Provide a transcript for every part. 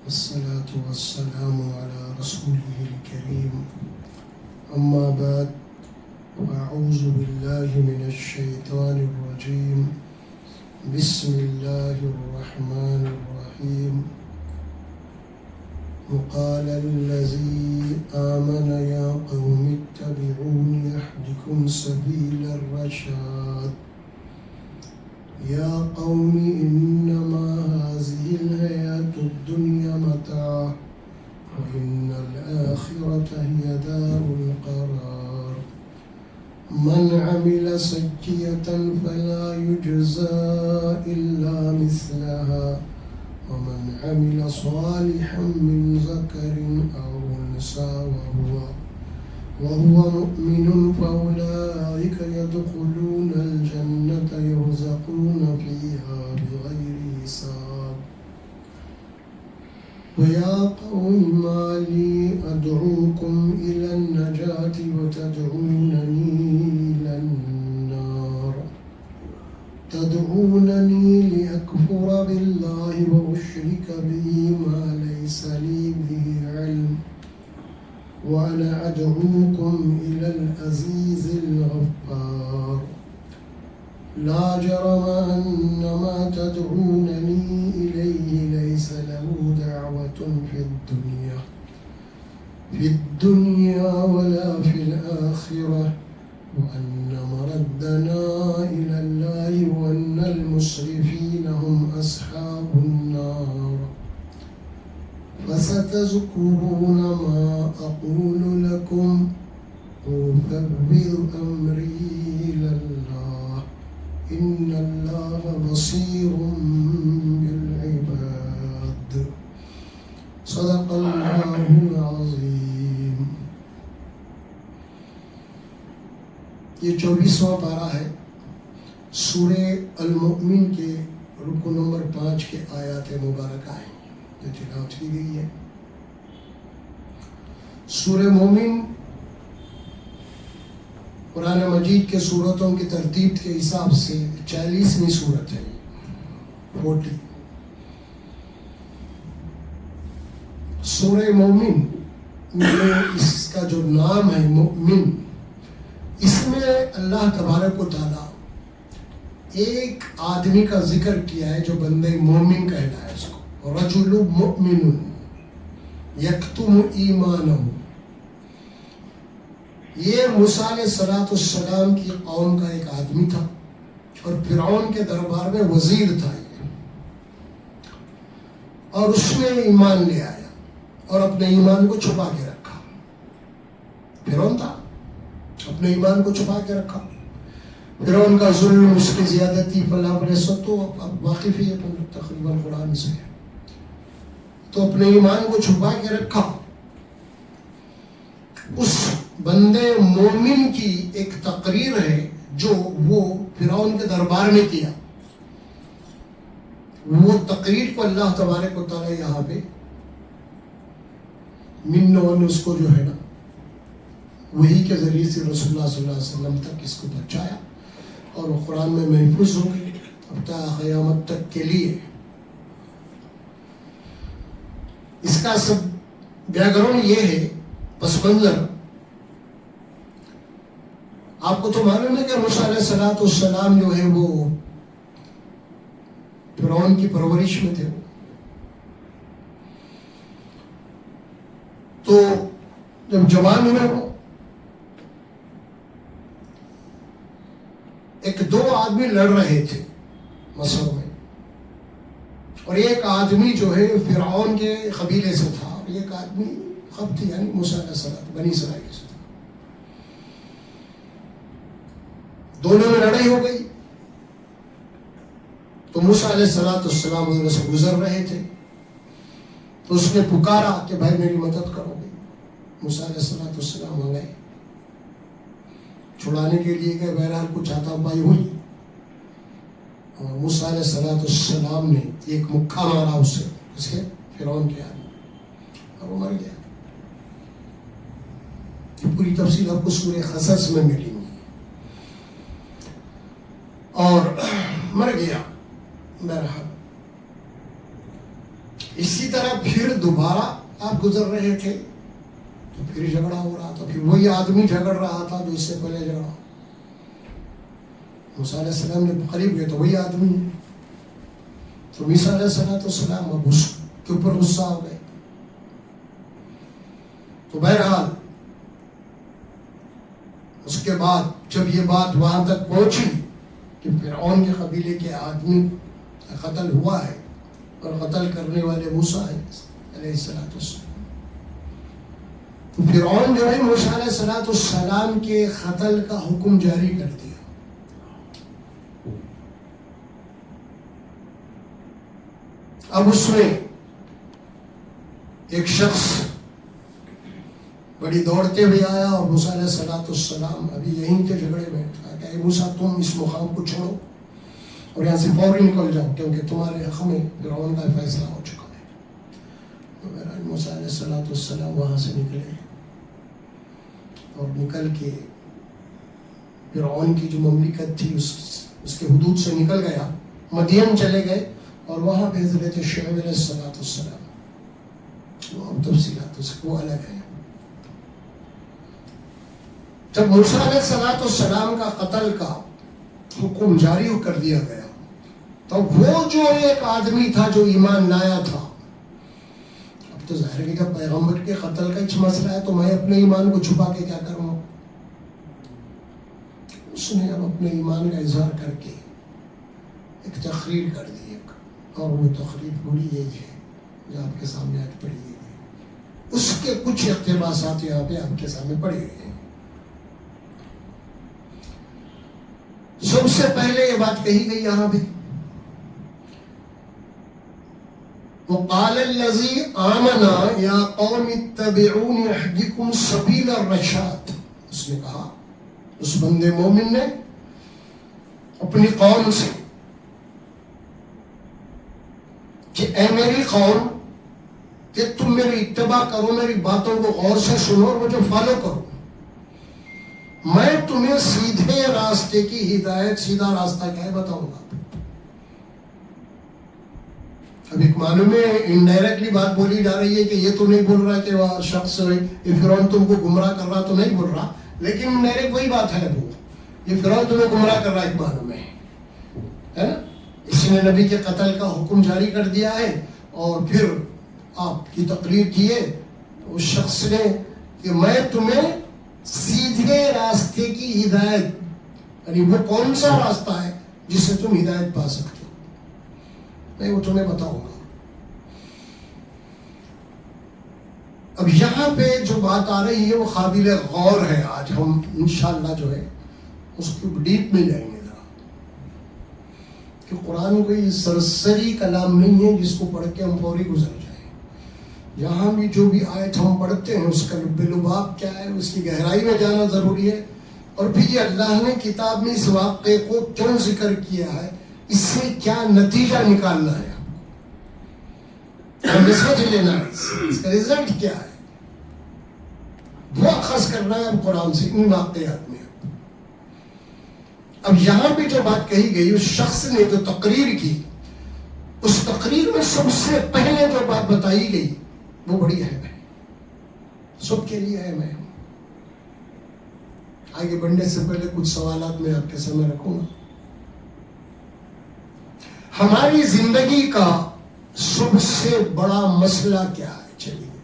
والصلاة والسلام على رسوله الكريم أما بعد فأعوذ بالله من الشيطان الرجيم بسم الله الرحمن الرحيم وقال الذي آمن يا قوم اتبعون يهدكم سبيل الرشاد يا قوم إنما هذه الحياة الدنيا متاع وإن الآخرة هي دار القرار من عمل سيئة فلا يجزى إلا مثلها ومن عمل صالحا من ذكر أو أنثى وهو مؤمن فأولئك يدخلون الجنة يرزقون فيها بغير حساب ويا قوم ما لي أدعوكم إلى النجاة وتدعونني إلى النار تدعونني لأكفر بالله وأشرك به ما ليس لي به علم وأنا أدعوكم إلى العزيز الغفار لا جرم أن ما تدعونني إليه ليس له دعوة في الدنيا ولا في الآخرة وأن مردنا إلى الله وأن المسرفين هم أصحاب النار فستذكرون ما أقول لكم أفوض أمري إلى الله إن الله بصير بالعباد صدق الله العظيم. یہ 24واں پارہ ہے سورہ المؤمن کے رکو نمبر 5 کے آیات مبارکہ ہیں جو تلاوت کی گئی ہے. سورہ مومن قرآن مجید کے سورتوں کی ترتیب کے حساب سے 40ویں سورت ہے. 40 سورہ مومن میں اس کا جو نام ہے مؤمن، اس میں اللہ تبارک و تعالیٰ ایک آدمی کا ذکر کیا ہے جو بندے مومن کہنا ہے. اس کو رجل مؤمن یکتم ایمانہ، یہ موسیٰ علیہ السلام کی قوم کا ایک آدمی تھا اور فرعون کے دربار میں وزیر تھا اور اس نے ایمان لے آیا اور اپنے ایمان کو چھپا کے رکھا. فرعون تھا، اپنے ایمان کو چھپا کے رکھا. فرعون کا ظلم، اس کی زیادتی، فلاں سب تو اب واقف ہی ہے تقریباً قرآن سے. تو اپنے ایمان کو چھپا کے رکھا. اس بندے مومن کی ایک تقریر ہے جو وہ فرعون کے دربار میں کیا. وہ تقریر کو اللہ تبارک و تعالیٰ یہاں پہ من اس کو جو ہے نا وہی کے ذریعے سے رسول اللہ صلی اللہ علیہ وسلم تک اس کو پہنچایا اور وہ قرآن میں محفوظ ہو گئی اب تا قیامت تک کے لیے. اس کا سب بیک گراؤنڈ یہ ہے، پس منظر. آپ کو تو معلوم ہے کہ موسیٰ علیہ السلام جو ہے وہ فرعون کی پرورش میں تھے. تو جب جوان ہوئے وہ ایک دو آدمی لڑ رہے تھے مصر میں، اور ایک آدمی جو ہے فرعون کے قبیلے سے تھا اور ایک آدمی قبطی یعنی موسیٰ علیہ السلام بنی اسرائیل سے تھا. دونوں میں لڑائی ہو گئی. تو موسیٰ علیہ السلام ادھر سے گزر رہے تھے تو اس نے پکارا کہ بھائی میری مدد کرو گے. موسیٰ علیہ السلام آ گئے، چھڑانے کے لیے گئے. بہرحال کچھ ہاتھا پائی ہوئی اور موسیٰ علیہ السلام نے ایک مکہ مارا اسے، اسے فرعون کے آدمی، اور وہ مر گیا. یہ پوری تفصیل آپ کو سورہ قصص میں ملیں گی. اور مر گیا. بہرحال اسی طرح پھر پھر دوبارہ آپ گزر رہے تھے تو پھر جھگڑا ہو رہا تھا، پھر وہی آدمی جھگڑ رہا تھا جو اس سے پہلے جھگڑا. موسیٰ علیہ السلام نے قریب گئے تو وہی آدمی ہے. تو موسیٰ علیہ السلام اب اس کے اوپر غصہ ہو گئے. تو بہرحال اس کے بعد جب یہ بات وہاں تک پہنچی کہ فرعون کے قبیلے کے آدمی قتل ہوا ہے اور قتل کرنے والے موسیٰ ہیں علیہ السلام، تو فرعون جو ہے موسیٰ علیہ السلام کے قتل کا حکم جاری کر دیا. اب اس میں ایک شخص بڑی دوڑتے ہوئے آیا اور موسیٰ علیہ السلام ابھی یہیں کے جھگڑے میں کہا کہ اے موسیٰ تم اس مقام کو چھوڑو اور یہاں سے فوری نکل جاؤ کیونکہ تمہارے حق میں فرعون کا فیصلہ ہو چکا ہے. تو بہرحال موسیٰ علیہ السلام وہاں سے نکلے اور نکل کے فرعون کی جو مملکت تھی اس کے حدود سے نکل گیا، مدین چلے گئے اور وہاں پہ حضرت شعیب علیہ السلام، وہ اب تفصیلات اس کو الگ ہے. جب موسیٰ علیہ السلام کا قتل کا حکم جاری کر دیا گیا تو وہ جو ایک آدمی تھا جو ایمان لایا تھا، اب تو ظاہر ہے کہ جب پیغمبر کے قتل کا مسئلہ ہے تو میں اپنے ایمان کو چھپا کے کیا کروں. اس نے اب اپنے ایمان کا اظہار کر کے ایک تقریر کر دی، اور وہ تقریر پوری یہی ہے جو آپ کے سامنے آج پڑھی گئی ہے. اس کے کچھ اقتباسات یہاں پہ آپ کے سامنے پڑے ہوئے ہیں. سب سے پہلے یہ بات کہی گئی یہاں پہ، وقال الذی آمنا یا قوم اتبعون اہدکم سبیل الرشاد. اس نے کہا، اس بندے مومن نے اپنی قوم سے کہ اے میری قوم کہ تم میری اتباع کرو، میری باتوں کو غور سے سنو اور مجھے فالو کرو. میں تمہیں سیدھے راستے کی ہدایت، سیدھا راستہ کیا ہے بتاؤں گا. اب ایک معلوم ہے انڈائریکٹلی بات بولی جا رہی ہے کہ یہ تو نہیں بول رہا کہ وہ شخص یہ فرعون تم کو گمراہ کر رہا، تو نہیں بول رہا، لیکن انڈائریکٹ وہی بات ہے، وہ یہ فرعون تمہیں گمراہ کر رہا ایک معلوم ہے نا. اس نے نبی کے قتل کا حکم جاری کر دیا ہے اور پھر آپ کی تقریر کیے اس شخص نے کہ میں تمہیں سیدھے راستے کی ہدایت، یعنی وہ کون سا راستہ ہے جس سے تم ہدایت پا سکتے ہو، میں وہ تمہیں بتاؤں گا. اب یہاں پہ جو بات آ رہی ہے وہ قابل غور ہے. آج ہم انشاءاللہ جو ہے اس کو ڈیپ میں جائیں گے کہ قرآن کوئی سرسری کلام نہیں ہے جس کو پڑھ کے ہم فوری گزر جائیں. یہاں بھی جو بھی آیت ہم پڑھتے ہیں اس کا لب لباب کیا ہے، اس کی گہرائی میں جانا ضروری ہے. اور پھر یہ اللہ نے کتاب میں اس واقعے کو کیوں ذکر کیا ہے، اس سے کیا نتیجہ نکالنا ہے، ہمیں سمجھ لینا ہے اس کا رزلٹ کیا ہے، وہ اخذ کرنا ہے اب قرآن سے ان واقعات میں. اب یہاں پہ جو بات کہی گئی اس شخص نے جو تقریر کی، اس تقریر میں سب سے پہلے جو بات بتائی گئی وہ بڑی اہم ہے، سب کے لیے اہم ہے. آگے بڑھنے سے پہلے کچھ سوالات میں آپ کے سامنے رکھوں گا. ہماری زندگی کا سب سے بڑا مسئلہ کیا ہے؟ چلیے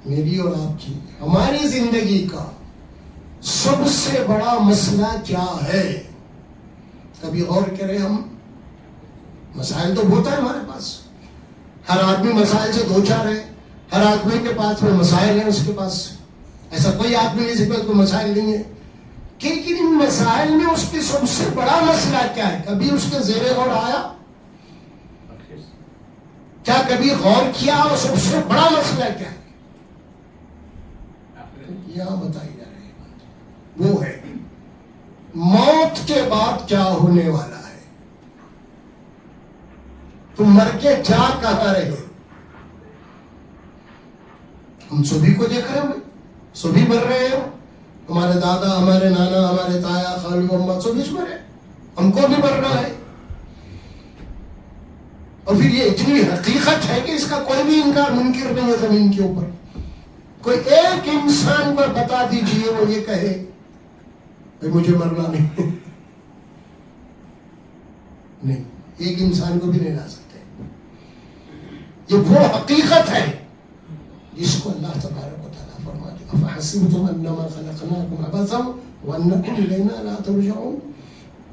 میری اور آپ کی، ہماری زندگی کا سب سے بڑا مسئلہ کیا ہے؟ کبھی غور کریں ہم. مسائل تو بہت ہے ہمارے پاس، ہر آدمی مسائل سے دو چار ہے، ہر آدمی کے پاس میں مسائل ہیں، اس کے پاس ایسا کوئی آدمی نہیں جس کے پاس کوئی مسائل نہیں ہے. لیکن ان مسائل میں اس کے سب سے بڑا مسئلہ کیا ہے؟ کبھی اس کے زیر غور آیا؟ کیا کبھی غور کیا اور سب سے بڑا مسئلہ کیا ہے؟ یہاں بتائی جا رہی ہے، وہ ہے موت کے بعد کیا ہونے والا ہے. تم مر کے جا کہاں رہے؟ ہم سبھی کو دیکھ رہے ہیں، سبھی مر رہے ہیں، ہمارے دادا، ہمارے نانا، ہمارے تایا، خالو، اماں سبھی مرے، ہم کو بھی مرنا ہے. اور پھر یہ اتنی حقیقت ہے کہ اس کا کوئی بھی انکار منکر نہیں ہے زمین کے اوپر. کوئی ایک انسان کو بتا دیجئے وہ یہ کہے بھائی مجھے مرنا نہیں. نہیں، ایک انسان کو بھی نہیں لا سکتے. یہ وہ حقیقت ہے جس کو اللہ تبارک و تعالیٰ فرماتے ہیں افحسبتم انما خلقناکم عبثا وانکم الینا لا ترجعون.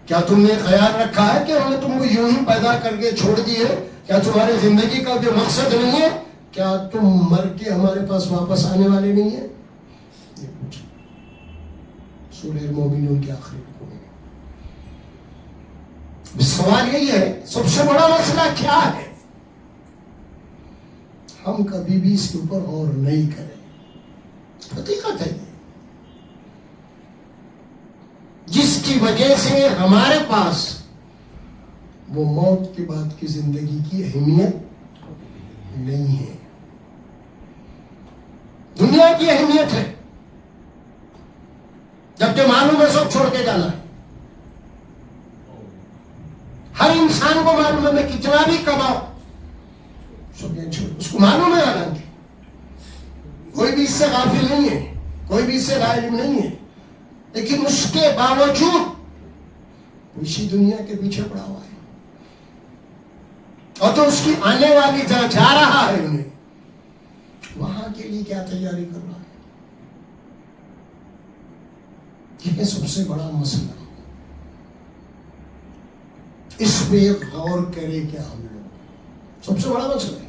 کیا تم نے خیال رکھا ہے کہ ہم نے تم کو یوں ہی پیدا کر کے چھوڑ دیے؟ کیا تمہاری زندگی کا کوئی مقصد نہیں ہے؟ کیا تم مر کے ہمارے پاس واپس آنے والے نہیں ہیں؟ یہ پوچھا سورہ المومنون کے آخری رکوع میں. سوال یہی ہے سب سے بڑا مسئلہ کیا ہے؟ ہم کبھی بھی اس کے اوپر غور نہیں کریں. حقیقت ہے جس کی وجہ سے ہمارے پاس وہ موت کے بعد کی زندگی کی اہمیت نہیں ہے. دنیا کی اہمیت ہے جبکہ معلوم ہے سب چھوڑ کے جانا ہے. ہر انسان کو معلوم ہے میں کتنا بھی کماؤں سب یہ چھوڑ، اس کو معلوم ہے. حالانکہ کوئی بھی اس سے غافل نہیں ہے، کوئی بھی اس سے غائب نہیں ہے، لیکن اس کے باوجود اسی دنیا کے پیچھے پڑا ہوا ہے. اور تو اس کی آنے والی جہاں جا رہا ہے انہیں وہاں کے لیے کیا تیاری کر رہا ہے. یہ سب سے بڑا مسئلہ. اس پہ غور کرے کیا ہم لوگ؟ سب سے بڑا مسئلہ ہے.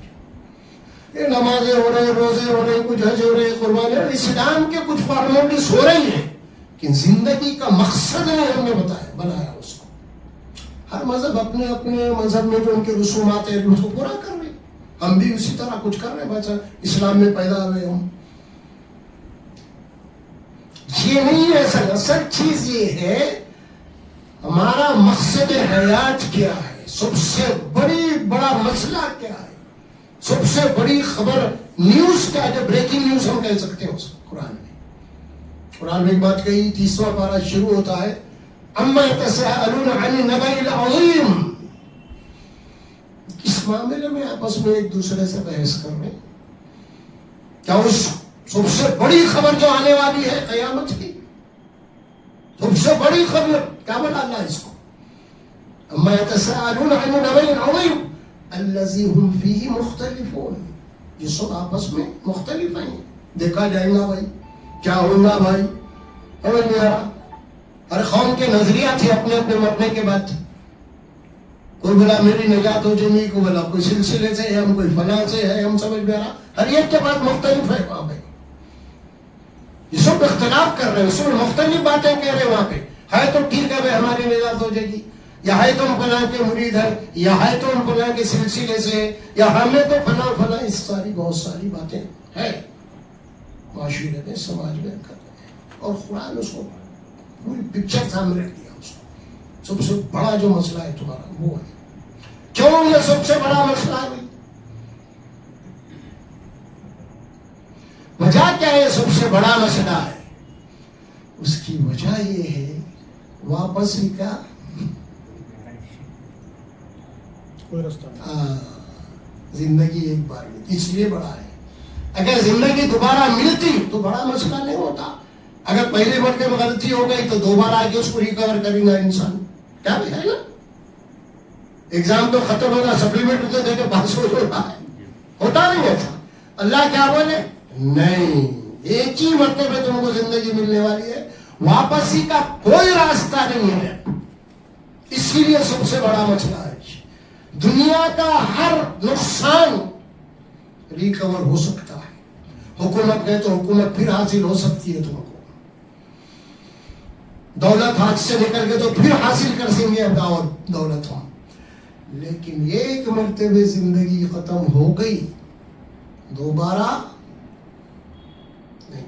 یہ نمازیں ہو رہے، روزے ہو رہے، کچھ حج ہو رہے، قربانی، اسلام کے کچھ فارمیلٹیز ہو رہی ہیں کہ زندگی کا مقصد نہیں ہم نے بنایا اس کو. ہر مذہب اپنے اپنے مذہب میں جو ان کے رسومات ہیں اس کو پورا کر رہے. ہم بھی اسی طرح کچھ کر رہے ہیں. بچہ اسلام میں پیدا ہوئے ہم. یہ نہیں ہے اصل چیز. یہ ہے ہمارا مقصد حیات کیا ہے، سب سے بڑا مسئلہ کیا ہے، سب سے بڑی خبر نیوز کیا ہے. بریکنگ نیوز ہم کہہ سکتے ہیں اس قرآن میں ایک بات کہی. 30واں پارہ شروع ہوتا ہے اما یتساءلون عن النبأ العظیم. اس معاملے میں آپس میں ایک دوسرے سے بحث کر رہے ہیں. کیا اس سب سے بڑی خبر جو آنے والی ہے قیامت کی، سب سے بڑی خبر کیا بنا اللہ اس کو؟ اما یتساءلون عن النبأ العظیم الذی هم فیہ مختلفون. یہ سب آپس میں مختلف ہیں. دیکھا جائے گا بھائی کیا ہوگا بھائی. ہر قوم کے نظریات تھے اپنے اپنے مرنے کے بعد. کوئی بلا میری نجات ہو جائے گی، کوئی بلا کوئی سلسلے سے ہے، ہم کوئی فلاں سے ہے، ہم سمجھ میں آ رہا. ہر ایک کے بعد مختلف ہے وہاں پہ. یہ سب اختلاف کر رہے ہیں، سب مختلف باتیں کہہ رہے ہیں وہاں پہ. ہے تو ٹھیک ہے بھائی ہماری نجات ہو جائے گی، یا ہے تو ہم فلاں کے مرید ہیں، یا ہے تو ہم فلاں کے سلسلے سے، یا ہمیں تو فلاں فلاں. اس ساری بہت ساری باتیں ہیں معاشرے میں، سماج میں کر رہے ہیں. اور قرآن اس کو پوری پکچر سامنے رکھ دیا. اس کو سب سے بڑا جو مسئلہ ہے تمہارا وہ ہے. کیوں یہ سب سے بڑا مسئلہ ہے بھائی؟ وجہ کیا ہے سب سے بڑا مسئلہ ہے؟ اس کی وجہ یہ ہے واپسی کا زندگی ایک بار ملتی، اس لیے بڑا ہے. اگر زندگی دوبارہ ملتی تو بڑا مسئلہ نہیں ہوتا. اگر پہلے مرتبہ میں غلطی ہو گئی تو دوبارہ آگے اس کو ریکور کرے گا انسان. کیا بھی ہے نا، ایگزام تو ختم ہوگا، سپلیمنٹ تو دے کے پاس ہو رہا ہے. ہوتا نہیں ایسا. اللہ کیا بولے نہیں، ایک ہی مرتبہ تم کو زندگی ملنے والی ہے، واپسی کا کوئی راستہ نہیں ہے. اسی لیے سب سے بڑا مسئلہ ہے. دنیا کا ہر نقصان ریکور ہو سکتا ہے. حکومت گئے تو حکومت پھر حاصل ہو سکتی ہے. تم کو دولت ہاتھ سے نکل گئے تو پھر حاصل کر سکیں گے دولت ہم. لیکن ایک مرتبہ زندگی ختم ہو گئی دوبارہ نہیں.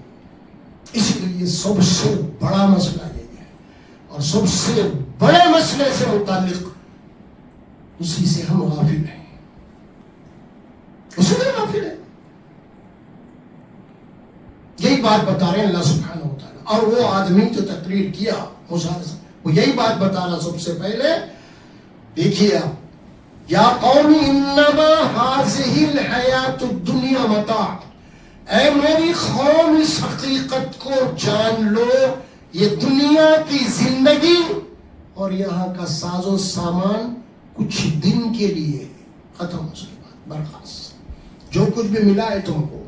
اس لیے سب سے بڑا مسئلہ یہ ہے. اور سب سے بڑے مسئلے سے متعلق اسی سے ہم غافل ہیں، اسی میں غافل ہیں. یہی بات بتا رہے ہیں اللہ سبحانہ و تعالیٰ. اور وہ آدمی جو تقریر کیا وہ یہی بات بتا رہا سب سے پہلے. دیکھیے آپ یا قوم انما هذه الحیات الدنیا متاع، اے میری قوم اس حقیقت کو جان لو، یہ دنیا کی زندگی اور یہاں کا ساز و سامان کچھ دن کے لیے ختم ہو سکے، برخاست۔ جو کچھ بھی ملا ہے تم کو،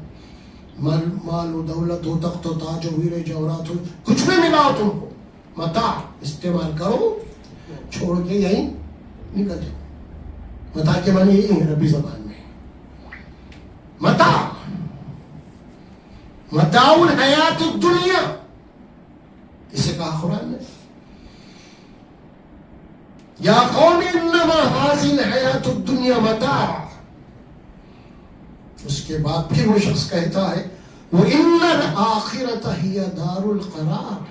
مال و دولت ہو، تخت و تاج ہو، ہیرے جواہرات ہو، کچھ بھی ملا ہو تم کو، متاع استعمال کرو، چھوڑ کے یہیں نکل جاؤ۔ متاع کے معنی یہی ہے عربی زبان میں، متاع، متاع الحیات الدنیا، اسے کہا قرآن نے، یا قوم انما هذه الحیات الدنیا متاع۔ اس کے بعد پھر وہ شخص کہتا ہے وَإِنَّ الْآخِرَةَ هِيَ دَارُ الْقَرَارِ،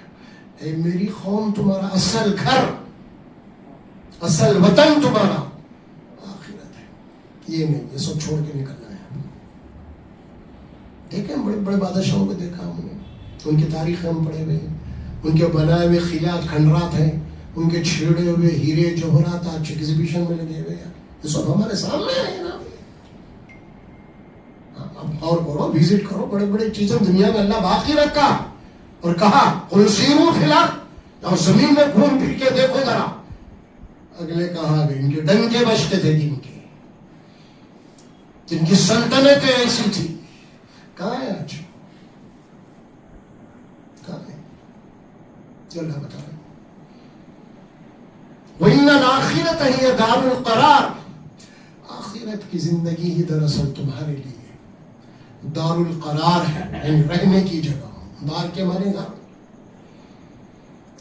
اے میری قوم تمہارا اصل گھر، اصل وطن تمہارا آخرت ہے، یہ نہیں، یہ سب چھوڑ کے نکلنا ہے۔ دیکھیں بڑے بڑے بادشاہوں کو دیکھا ہم نے، ان کی تاریخ ہم پڑھے ہوئے ہیں، ان کے بنائے ہوئے قلعات کھنڈرات ہیں، ان کے چھیڑے ہوئے ہیرے جوہرات آج ایگزیبیشن میں لگے ہوئے ہیں، یہ سب ہمارے سامنے ہے نا۔ اور کرو، وزٹ کرو، بڑے بڑے چیزیں دنیا میں اللہ باقی رکھا، اور کہا قُلْ سِیرُوا فِی الْأَرْضِ، اور زمین میں گھوم پھر کے دیکھو ذرا۔ اگلے کہا گئے ان کے ڈنکے بجتے تھے، جن کی سلطنتیں ایسی تھی، کہاں ہے آج؟ کہاں ہے؟ جو اللہ بتا رہے ہیں وَإِنَّ الْآخِرَةَ هِيَ دَارُ الْقَرَارِ، آخرت کی زندگی ہی دراصل تمہارے لیے دار القرار ہے، یعنی رہنے کی جگہ۔ دار کے معنی گھر،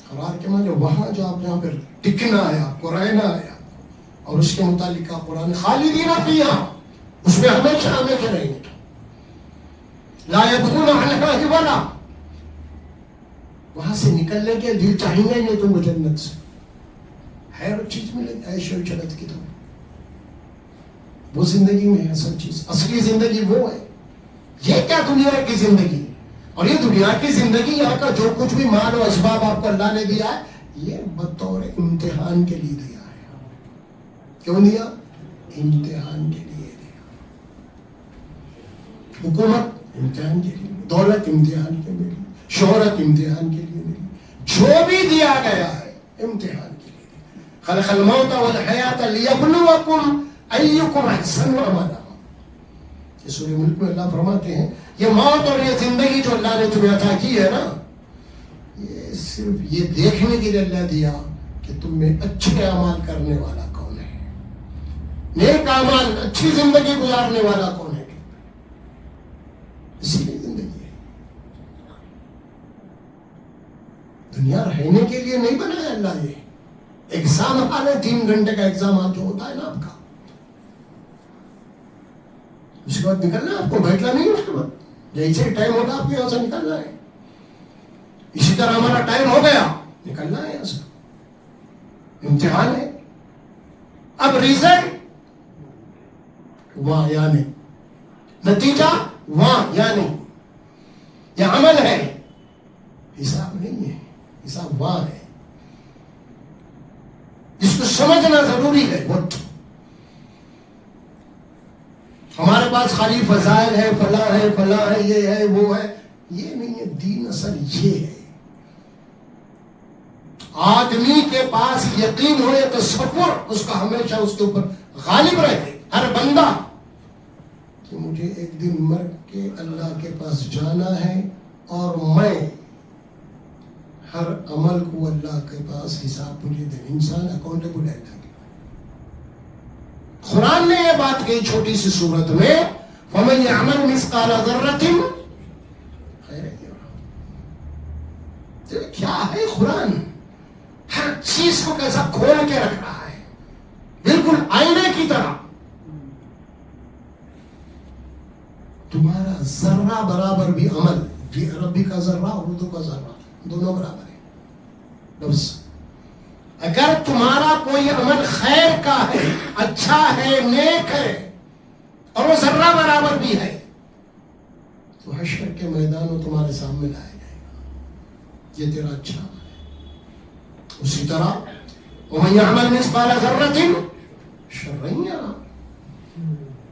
قرار کے معنی وہاں جو آپ جہاں پر ٹکنا ہے، آپ کو رہنا ہے، اور اس کے متعلق قرآن خالدین فیہا، اس میں ہمیشہ ہمیشہ رہیں گے، لا یبغون عنہا حولا، وہاں سے نکلنے کے دل چاہیں گے نہیں تم کو جنت سے، ہر چیز ملے گی عیش و جنت کی، تو وہ زندگی میں ہے اصل چیز، اصلی زندگی وہ ہے۔ یہ کیا دنیا کی زندگی، اور یہ دنیا کی زندگی، یہاں کا جو کچھ بھی مال و اسباب آپ کو اللہ نے دیا ہے، یہ بطور امتحان کے لیے دیا ہے۔ کیوں دیا؟ امتحان کے لیے دیا۔ حکومت امتحان کے لیے، دولت امتحان کے لیے، شہرت امتحان کے لیے ملی، جو بھی دیا گیا ہے امتحان کے لیے۔ خلق الموت والحیات لیبلوکم ایکم احسن عملا، سورہ ملک میں اللہ فرماتے ہیں یہ موت اور یہ زندگی جو اللہ نے تمہیں عطا کی ہے نا، یہ صرف یہ دیکھنے کے لیے اللہ دیا کہ تم میں اچھے اعمال کرنے والا کون ہے، نیک اعمال، اچھی زندگی گزارنے والا کون ہے، اسی لیے زندگی ہے۔ دنیا رہنے کے لیے نہیں بنایا اللہ، یہ ایگزام حال ہے، 3 گھنٹے کا ایگزام حال جو ہوتا ہے نا آپ کا، اس کے بعد نکلنا ہے، آپ کو بیٹھنا نہیں، اس کے بعد جیسے ٹائم ہوگا آپ کو یہاں سے نکلنا ہے۔ اسی طرح ہمارا ٹائم ہو گیا، نکلنا ہے یہاں سے، امتحان ہے۔ اب ریزلٹ وہاں یا نہیں، نتیجہ وہاں یا نہیں، یہ عمل ہے، حساب نہیں ہے، حساب وہاں ہے، جس کو سمجھنا ضروری ہے۔ وقت ہمارے پاس خالی فضائل ہے، فلاں ہے، فلاں ہے، یہ ہے، وہ ہے، یہ نہیں ہے دین، اصل یہ ہے۔ آدمی کے پاس یقین ہو یا تصور اس کا ہمیشہ اس کے اوپر غالب رہے، ہر بندہ، کہ مجھے ایک دن مر کے اللہ کے پاس جانا ہے، اور میں ہر عمل کو اللہ کے پاس حساب مجھے دے، انسان اکاؤنٹیبل ہے اللہ کے۔ قرآن نے یہ بات کہی چھوٹی سی صورت میں، وَمَنْ يَعْمَلْ مِثْقَالَ ذَرَّةٍ خَيْرًا يَرَهُ۔ کیا ہے قرآن، ہر چیز کو کیسا کھول کے رکھ رہا ہے، بالکل آئینے کی طرح۔ تمہارا ذرہ برابر بھی عمل، یہ عربی کا ذرہ اردو کا ذرہ دونوں برابر ہے لفظ۔ اگر تمہارا کوئی عمل خیر کا ہے، اچھا ہے، نیک ہے، اور وہ ذرہ برابر بھی ہے، تو حشر کے میدان میں تمہارے سامنے لایا جائے گا، یہ تیرا اچھا عمل ہے۔ اسی طرح وَمَنْ يَعْمَلْ مِثْقَالَ ذَرَّةٍ شر نہیں ہے.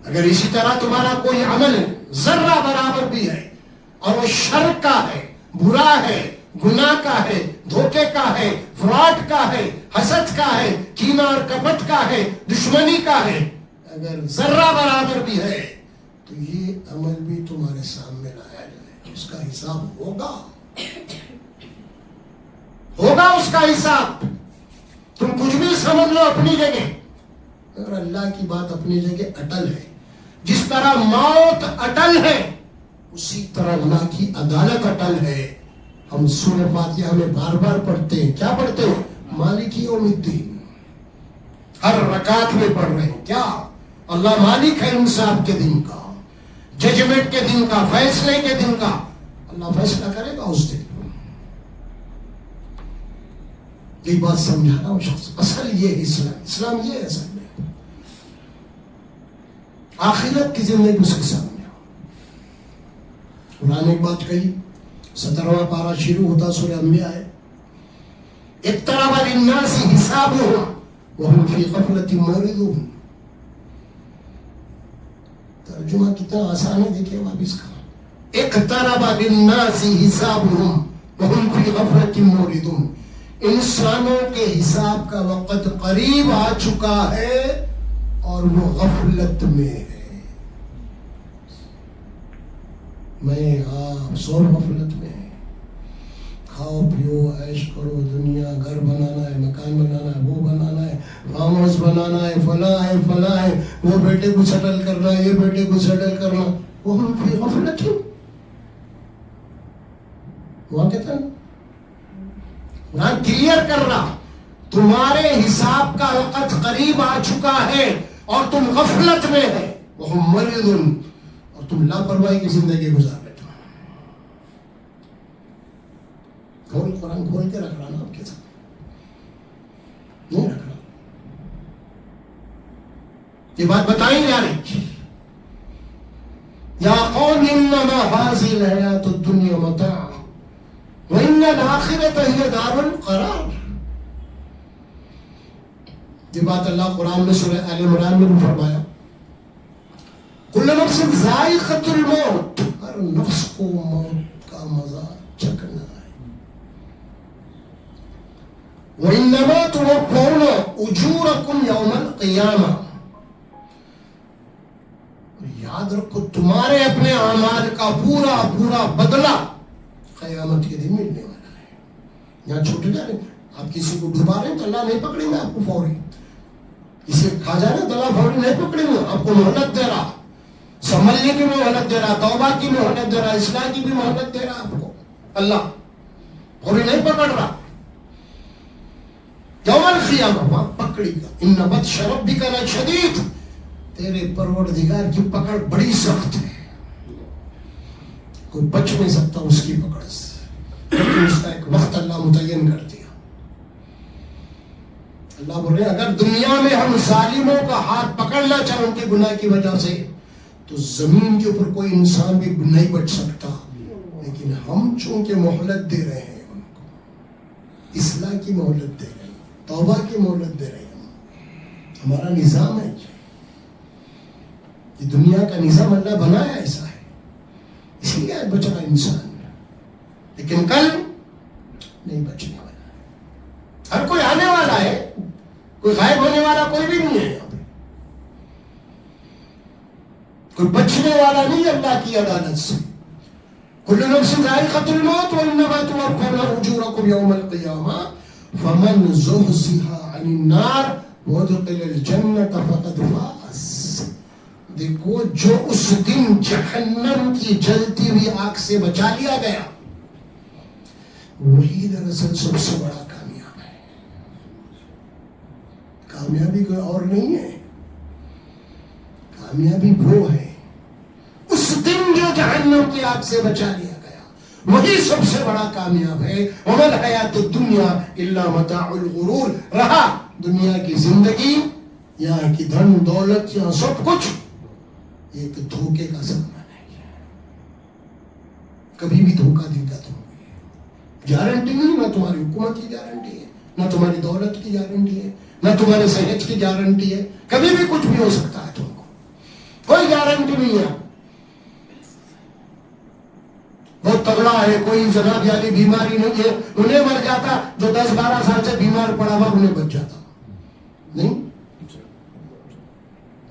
اگر اسی طرح تمہارا کوئی عمل ذرہ برابر بھی ہے اور وہ شر کا ہے, برا ہے, گناہ کا ہے, دھوکے کا ہے, فراڈ کا ہے, حسد کا ہے, کینہ اور کپٹ کا ہے, دشمنی کا ہے, اگر ذرہ برابر بھی ہے تو یہ عمل بھی تمہارے سامنے لایا جائے, اس کا حساب ہوگا اس کا حساب. تم کچھ بھی سمجھ لو اپنی جگہ, اگر اللہ کی بات اپنی جگہ اٹل ہے, جس طرح موت اٹل ہے اسی طرح اللہ کی عدالت اٹل ہے. ہم سورہ فاتحہ میں بار بار پڑھتے ہیں, کیا پڑھتے ہیں؟ مالک یوم الدین. ہر رکعت میں پڑھ رہے ہیں کیا؟ اللہ مالک ہے انصاف کے دن کا, ججمنٹ کے دن کا, فیصلے کے دن کا. اللہ فیصلہ کرے گا اس دن. یہ بات سمجھانا وہ شخص, اصل یہ اسلام یہ ہے اصل میں. آخرت کی زندگی اس کے سامنے. قرآن نے ایک بات کہی, 17واں پارہ شروع ہوتا سورہ انبیاء ہے, اقترب للناس حسابهم وهم فی غفلۃ معرضون. ترجمہ کتنا آسان ہے, دیکھیے واپس کا. اقترب للناس حسابهم وهم فی غفلۃ معرضون. انسانوں کے حساب کا وقت قریب آ چکا ہے اور وہ غفلت میں ہے. میں آپ سو غفلت میں ہے. کھاؤ پیو عیش کرو, دنیا, گھر بنانا ہے, مکان بنانا ہے, وہ بنانا ہے, فارم ہاؤس بنانا ہے, فلاں ہے, وہ بیٹے کو سیٹل کرنا ہے, یہ بیٹے کو سیٹل کرنا. وہ ہم فی غفلت ہوں. وہاں کہتا ہے نہ کلیئر کر رہا, تمہارے حساب کا وقت قریب آ چکا ہے اور تم غفلت میں ہے. وہم مرضون, اور تم لاپرواہی کی زندگی گزار بیٹھے. قرآن کھول کے رکھ رہا نا آپ کے ساتھ, نہیں رکھ رہا. یہ بات بتائی جا رہی, یا قوم انما هذه الحیات الدنیا متاع وَإِنَّ الْآخِرَةَ هِيَ دَارُ الْقَرَارِ. یہ بات اللہ قرآن میں سورہ آل عمران میں بھی فرمایا, كُلُّ نَفْسٍ ذَائِقَةُ الْمَوْتِ, ہر نفس کو موت کا مزہ چکھنا ہے. وَإِنَّمَا تُوَفَّوْنَ أُجُورَكُمْ يَوْمَ الْقِيَامَةِ. یاد رکھو تمہارے اپنے اعمال کا پورا بدلہ قیامت کے دن ملنے والا ہے. یہاں چھوٹے جا رہے, آپ کسی کو ڈبا رہے ہیں تو اللہ نہیں پکڑیں گے آپ کو فوری. کسی کھا جا رہے ہیں تو اللہ فوری نہیں پکڑیں گے, آپ کو مہلت دے رہا, سنبھلنے کی بھی مہلت دے رہا, توبہ کی بھی مہلت دے رہا, اصلاح کی بھی مہلت دے رہا آپ کو. اللہ فوری نہیں پکڑ رہا. یوم القیامہ وہاں پکڑی گا. ان بطش ربک لشدید, تیرے پروردگار کی پکڑ بڑی سخت ہے, کوئی بچ نہیں سکتا اس کی پکڑ سے. لیکن اس کا ایک وقت اللہ متعین کر دیا. اللہ بول رہے ہیں اگر دنیا میں ہم ظالموں کا ہاتھ پکڑنا چاہیں ان کے گناہ کی وجہ سے تو زمین کے اوپر کوئی انسان بھی نہیں بچ سکتا. لیکن ہم چونکہ مہلت دے رہے ہیں ان کو, اصلاح کی مہلت دے رہے ہیں, توبہ کی مہلت دے رہے ہیں. ہمارا نظام ہے یہ دنیا کا نظام, اللہ بنایا ایسا ہے, اس لیے آج بچ رہا انسان, لیکن کل نہیں بچنے والا. ہر کوئی آنے والا ہے, کوئی غائب ہونے والا کوئی بھی نہیں ہے یہاں پہ. کوئی بچنے والا نہیں اللہ کی عدالت سے. کل نفس ذائقۃ الموت وانما توفون اجورکم یوم القیامہ فمن زحزح عن النار وادخل الجنۃ فقد فاز. دیکھو جو اس دن جہنم کی جلتی ہوئی آگ سے بچا لیا گیا وہی دراصل سب سے بڑا کامیاب ہے. کامیابی کوئی اور نہیں ہے, کامیابی وہ ہے اس دن جو جہنم کی آگ سے بچا لیا گیا, وہی سب سے بڑا کامیاب ہے. وما الحیات الدنیا الا متاع الغرور. رہا دنیا کی زندگی, یہاں کی دھن دولت, یہاں سب کچھ ایک دھوکے کا سامان ہے. کبھی بھی دھوکہ دیتا تمہیں گارنٹی نہیں, نہ تمہاری حکومت کی گارنٹی ہے, نہ تمہاری دولت کی گارنٹی ہے, نہ تمہارے صحت کی گارنٹی ہے، کبھی بھی کچھ بھی ہو سکتا ہے، تم کو کوئی گارنٹی نہیں ہے. بہت تگڑا ہے، کوئی جناب یعنی بیماری نہیں ہے، انہیں مر جاتا جو 10-12 سال سے بیمار پڑا ہوا، انہیں بچ جاتا. نہیں،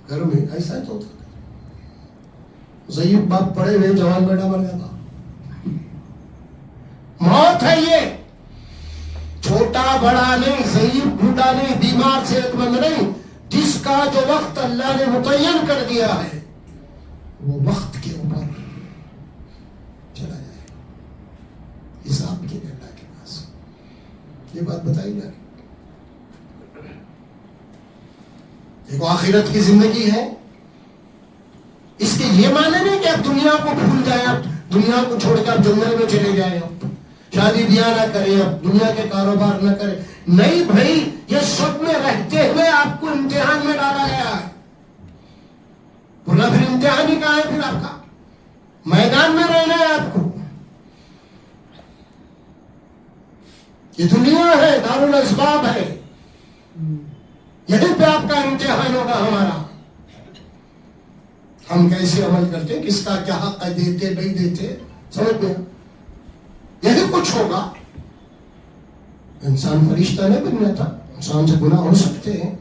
گھر میں ایسا تو ہوتا. ضعیف باپ پڑے ہوئے جوان بیٹا مر جاتا. موت ہے یہ، چھوٹا بڑا نہیں، ضعیف بوڑھا نہیں، بیمار صحت مند نہیں. جس کا جو وقت اللہ نے متعین کر دیا ہے وہ وقت کے اوپر چلا جائے، حساب کے لیے اللہ کے پاس. یہ بات بتائی جا رہی. دیکھو آخرت کی زندگی ہے، اس کے یہ معنی نہیں کہ اب دنیا کو بھول جائیں، اب دنیا کو چھوڑ کے اب جنگل میں چلے جائیں، اب شادی بیاہ نہ کریں، اب دنیا کے کاروبار نہ کریں. نہیں بھائی، یہ سب میں رہتے ہوئے آپ کو امتحان میں ڈالا گیا ہے. بولا پھر امتحان ہی کہاں ہے؟ پھر آپ کا میدان میں رہنا ہے آپ کو. یہ دنیا ہے، دار الاسباب ہے، یہیں پہ آپ کا امتحان ہوگا ہمارا. ہم کیسے عمل کرتے، کس کا کیا حق ہے، دیتے نہیں دیتے، سمجھ میں یہی کچھ ہوگا. انسان فرشتہ نہیں بننا تھا، انسان سے گناہ ہو سکتے ہیں،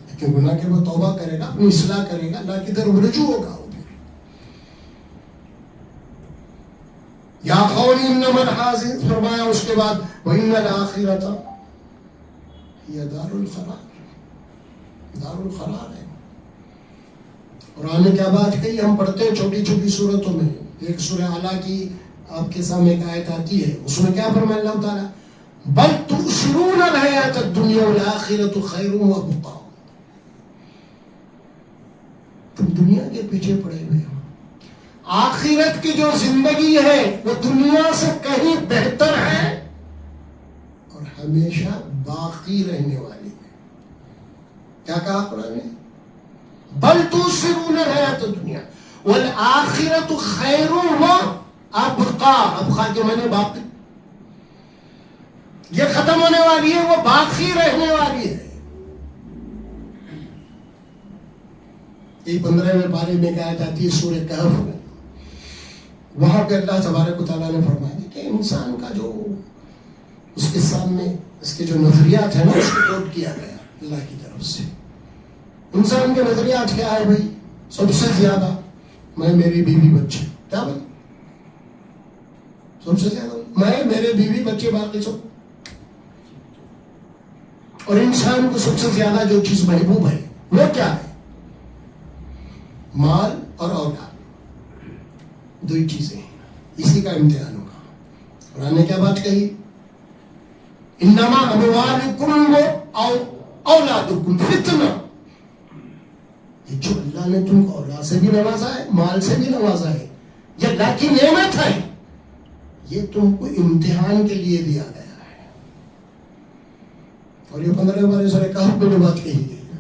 لیکن گناہ کے وہ توبہ کرے گا، اپنی اصلاح کرے گا، اللہ کی طرف رجوع ہوگا. یا قوم انما الحاضر فرمایا اس کے بعد وَإِنَّ الْآخِرَةَ هِيَ دَارُ الْقَرَارِ، دار القرار ہے. قرآن نے کیا بات کہی، ہم پڑھتے ہیں چھوٹی چھوٹی صورتوں میں. ایک سورہ اعلیٰ کی آپ کے سامنے ایک آیت آتی ہے، اس میں کیا فرمایا اللہ تعالیٰ، بل تؤثرون الحیاۃ الدنیا والآخرۃ خیر وابقیٰ. تم دنیا کے پیچھے پڑے ہوئے ہو، آخرت کی جو زندگی ہے وہ دنیا سے کہیں بہتر ہے اور ہمیشہ باقی رہنے والی ہے. کیا کہا قرآن نے، بل تؤثرون الحیاۃ الدنیا والآخرۃ خیر وابقیٰ. ابقیٰ کے معنی باقی، یہ ختم ہونے والی ہے، وہ باقی رہنے والی ہے. یہ 15ویں پارے میں کہا جاتی ہے سورہ کہف میں، وہاں پہ اللہ تبارک و تعالیٰ نے فرمایا کہ انسان کا جو اس کے سامنے اس کے جو نظریات ہیں نا، اس کو کوٹ کیا گیا اللہ کی طرف سے. انسان کے نظریات کیا ہے بھائی؟ سب سے زیادہ میں میری بیوی بچے، کیا بھائی؟ سب سے زیادہ میں میرے بیوی بچے، باقی سب. اور انسان کو سب سے زیادہ جو چیز محبوب ہے وہ کیا ہے؟ مال اور اولاد، دو ہی چیزیں ہیں. اسی کا امتحان ہوگا. قرآن نے کیا بات کہی، انما اموالکم اولادکم فتنہ. یہ جو اللہ نے تم کو اولاد سے بھی نوازا ہے، مال سے بھی نوازا ہے، یہ اللہ کی نعمت ہے، یہ تم کو امتحان کے لیے دیا گیا ہے. اور یہ 15 بارے سورہ کہف میں جو بات کہی گئی ہے،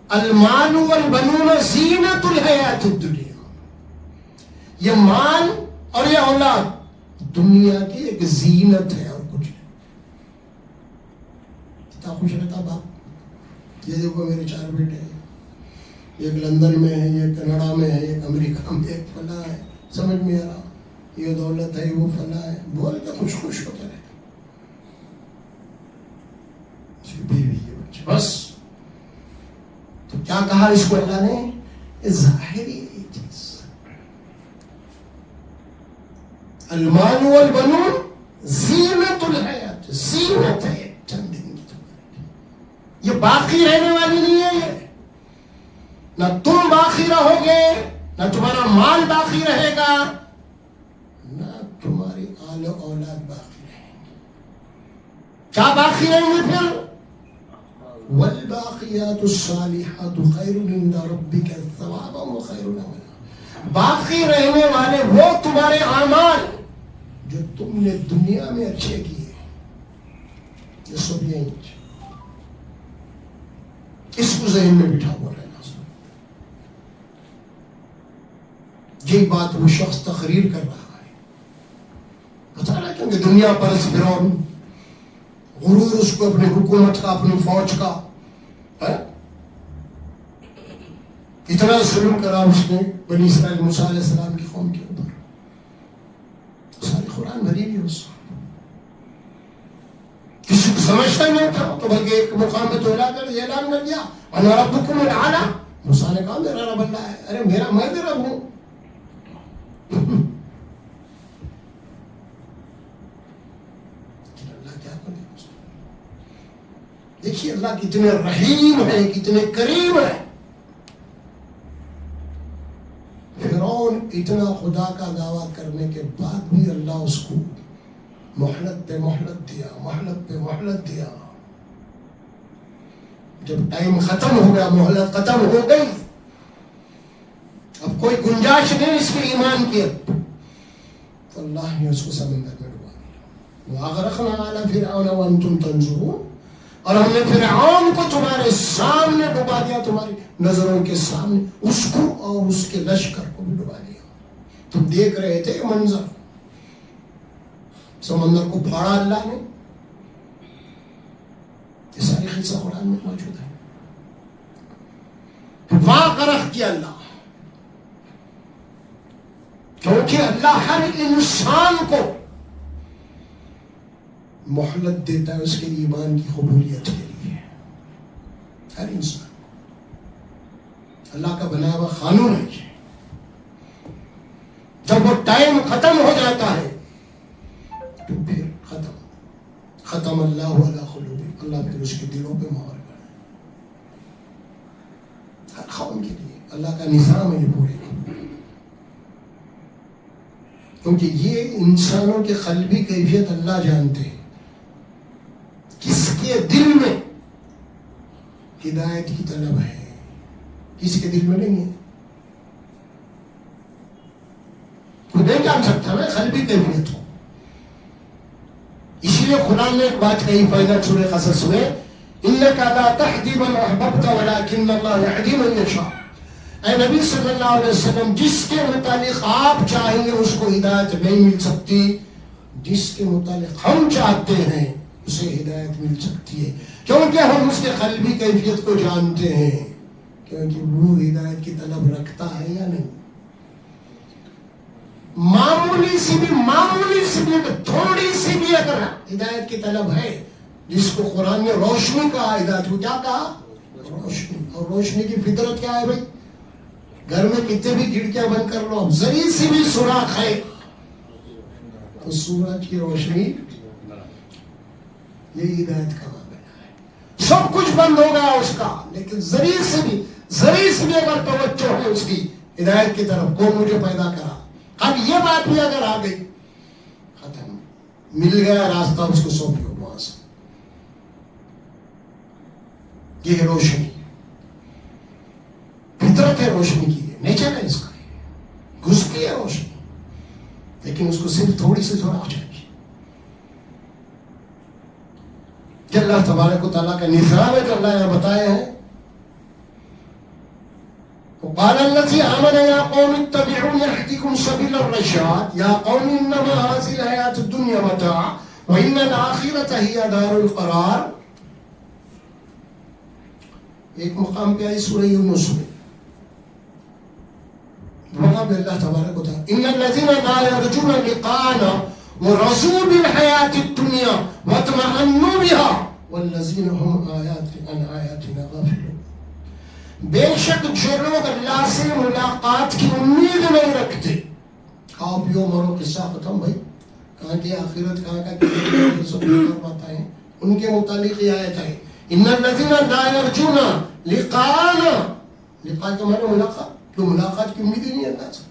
المال والبنون زینت الحیات الدنیا. یہ مال اور یہ اولاد دنیا کی ایک زینت ہے اور کچھ نہیں. کتنا خوش رہتا باپ، یہ دیکھو میرے 4 بیٹے ہیں، ایک لندن میں ہے، ایک کینیڈا میں ہے، ایک امریکہ میں، ایک فلاں ہے، سمجھ میں آ رہا، یہ دولت ہے، وہ فلاں ہے، بول کے خوش خوش ہوتا رہتا. بیوی کے بچے، بس. تو کیا کہا اس کو اللہ نے، ظاہری ہے یہ چیز. المال والبنون زینت الحیات، زینت ہے چند دن کی، یہ باقی رہنے والی نہیں ہے. یہ نہ تم باقی رہو گے، نہ تمہارا مال باقی رہے گا، نہ تمہاری آل و اولاد باقی رہیں گے. کیا باقی رہیں گے پھر؟ والباقیات الصالحات خیر عند ربک ثوابا وخیر املا. باقی رہنے والے وہ تمہارے اعمال جو تم نے دنیا میں اچھے کیے، یہ سب یہی. اس کو ذہن میں بٹھا ہوا رہنا. یہ بات وہ شخص تقریر کر رہا ہے، بتا رہا ہے کیونکہ دنیا پرست فرعون، غرور اس کو اپنی حکومت کا، اپنی فوج کا، کتنا ظلم کرا اس نے بنی اسرائیل موسیٰ علیہ السلام کی قوم کے اوپر. ساری قرآن بھری بھی اس کسی کو سمجھتا نہیں تھا تو بلکہ ایک مقام میں تو اعلان کر دیا انا ربکم الاعلی. موسیٰ نے کہا میرا رب اللہ ہے. ارے میں بھی رب ہوں. اللہ کیا کرے. دیکھیے اللہ کتنے رحیم ہے, کتنے کریم ہے. فرعون اتنا خدا کا دعویٰ کرنے کے بعد بھی اللہ اس کو مہلت پہ مہلت دیا, مہلت پہ مہلت دیا. جب ٹائم ختم ہو گیا, مہلت ختم ہو گئی, اب کوئی گنجائش نہیں اس کے ایمان کی, تو اللہ نے اس کو سمندر میں ڈبا دیا. وَأَغْرَقْنَا آلَ فِرْعَوْنَ وَأَنْتُمْ تَنظُرُونَ. اور ہم نے فرعون کو تمہارے سامنے ڈبا دیا, تمہاری نظروں کے سامنے, اس کو اور اس کے لشکر کو بھی ڈبا دیا. تم دیکھ رہے تھے یہ منظر, سمندر کو پھاڑا اللہ نے. یہ ساری قصہ قرآن میں موجود ہے. وہاں غرق کیا اللہ, کیونکہ اللہ ہر انسان کو مہلت دیتا ہے اس کے ایمان کی قبولیت کے لیے. ہر انسان اللہ کا بنایا ہوا قانون ہے. جب وہ ٹائم ختم ہو جاتا ہے تو پھر ختم اللہ علی قلوبہم, اللہ پھر اس کے دلوں پہ مہر کرے. ہر قوم کے لیے اللہ کا نظام ہے یہ پورے, کیونکہ یہ انسانوں کے قلبی کیفیت اللہ جانتے ہیں. کس کے دل میں ہدایت کی طلب ہے, کسی کے دل میں نہیں ہے. کوئی نہیں جان سکتا نا قلبی کیفیت ہو. اسی لیے قرآن نے ایک بات کہی فائدہ سورہ قصص میں, انک لا تہدی من احببت ولکن اللہ یہدی من یشاء. اے نبی صلی اللہ علیہ وسلم, جس کے متعلق آپ چاہیں گے اس کو ہدایت نہیں مل سکتی, جس کے متعلق ہم چاہتے ہیں اسے ہدایت مل سکتی ہے. کیونکہ ہم اس کے قلبی کیفیت کو جانتے ہیں, کیونکہ وہ ہدایت کی طلب رکھتا ہے یا نہیں. معمولی سی بھی تھوڑی سی بھی اگر ہدایت کی طلب ہے, جس کو قرآن نے روشنی کہا, ہدایت کو کیا کہا, روشنی. اور روشنی کی فطرت کیا ہے بھائی, گھر میں کتنے بھی کھڑکیاں بند کر لو, ذری سی بھی سوراخ ہے تو سورج کی روشنی, یہ ہدایت کا معاملہ ہے. سب کچھ بند ہو گیا اس کا, لیکن ذری سے بھی اگر توجہ ہے اس کی ہدایت کی طرف, کون مجھے پیدا کرا, اب یہ بات بھی اگر آ گئی, ختم, مل گیا راستہ, اس کو سونپ لو وہاں سے. یہ ہے روشنی, فطرت ہے روشنی کی, نیچر ہے اس کا, گھستی ہے روشنی, لیکن اس کو صرف تھوڑی سی سوراخ چاہیے. کہ اللہ تبارک و تعالیٰ کا نظام ہے جو اللہ نے بتایا ہے. وقال الذي آمن يا قوم اتبعوا يهدكم سبيل الرشاد يا قوم إنما هذه الحياة الدنيا متاع وإن الآخرة هي دار القرار. ایک مقام پہ آئی سورہ یونس میں, وہاں پہ اللہ تبارک و تعالیٰ ان الذين لا يرجون لقاءنا ورضوا بالحياة الدنيا واطمأنوا بها والذين هم عن آياتنا غافلون. بے شک جو لوگ اللہ سے ملاقات کی امید نہیں رکھتے, کھاؤ پیو مرو قصہ ختم بھائی, کہاں کی آخرت کہاں کا کیا سب کر پاتا ہے, ان کے متعلق یہ آیت ہے ان الذين لا يرجون لقاءنا. لقاء کا معنی ملاقات, تو ملاقات کی امید ہی نہیں اللہ سے,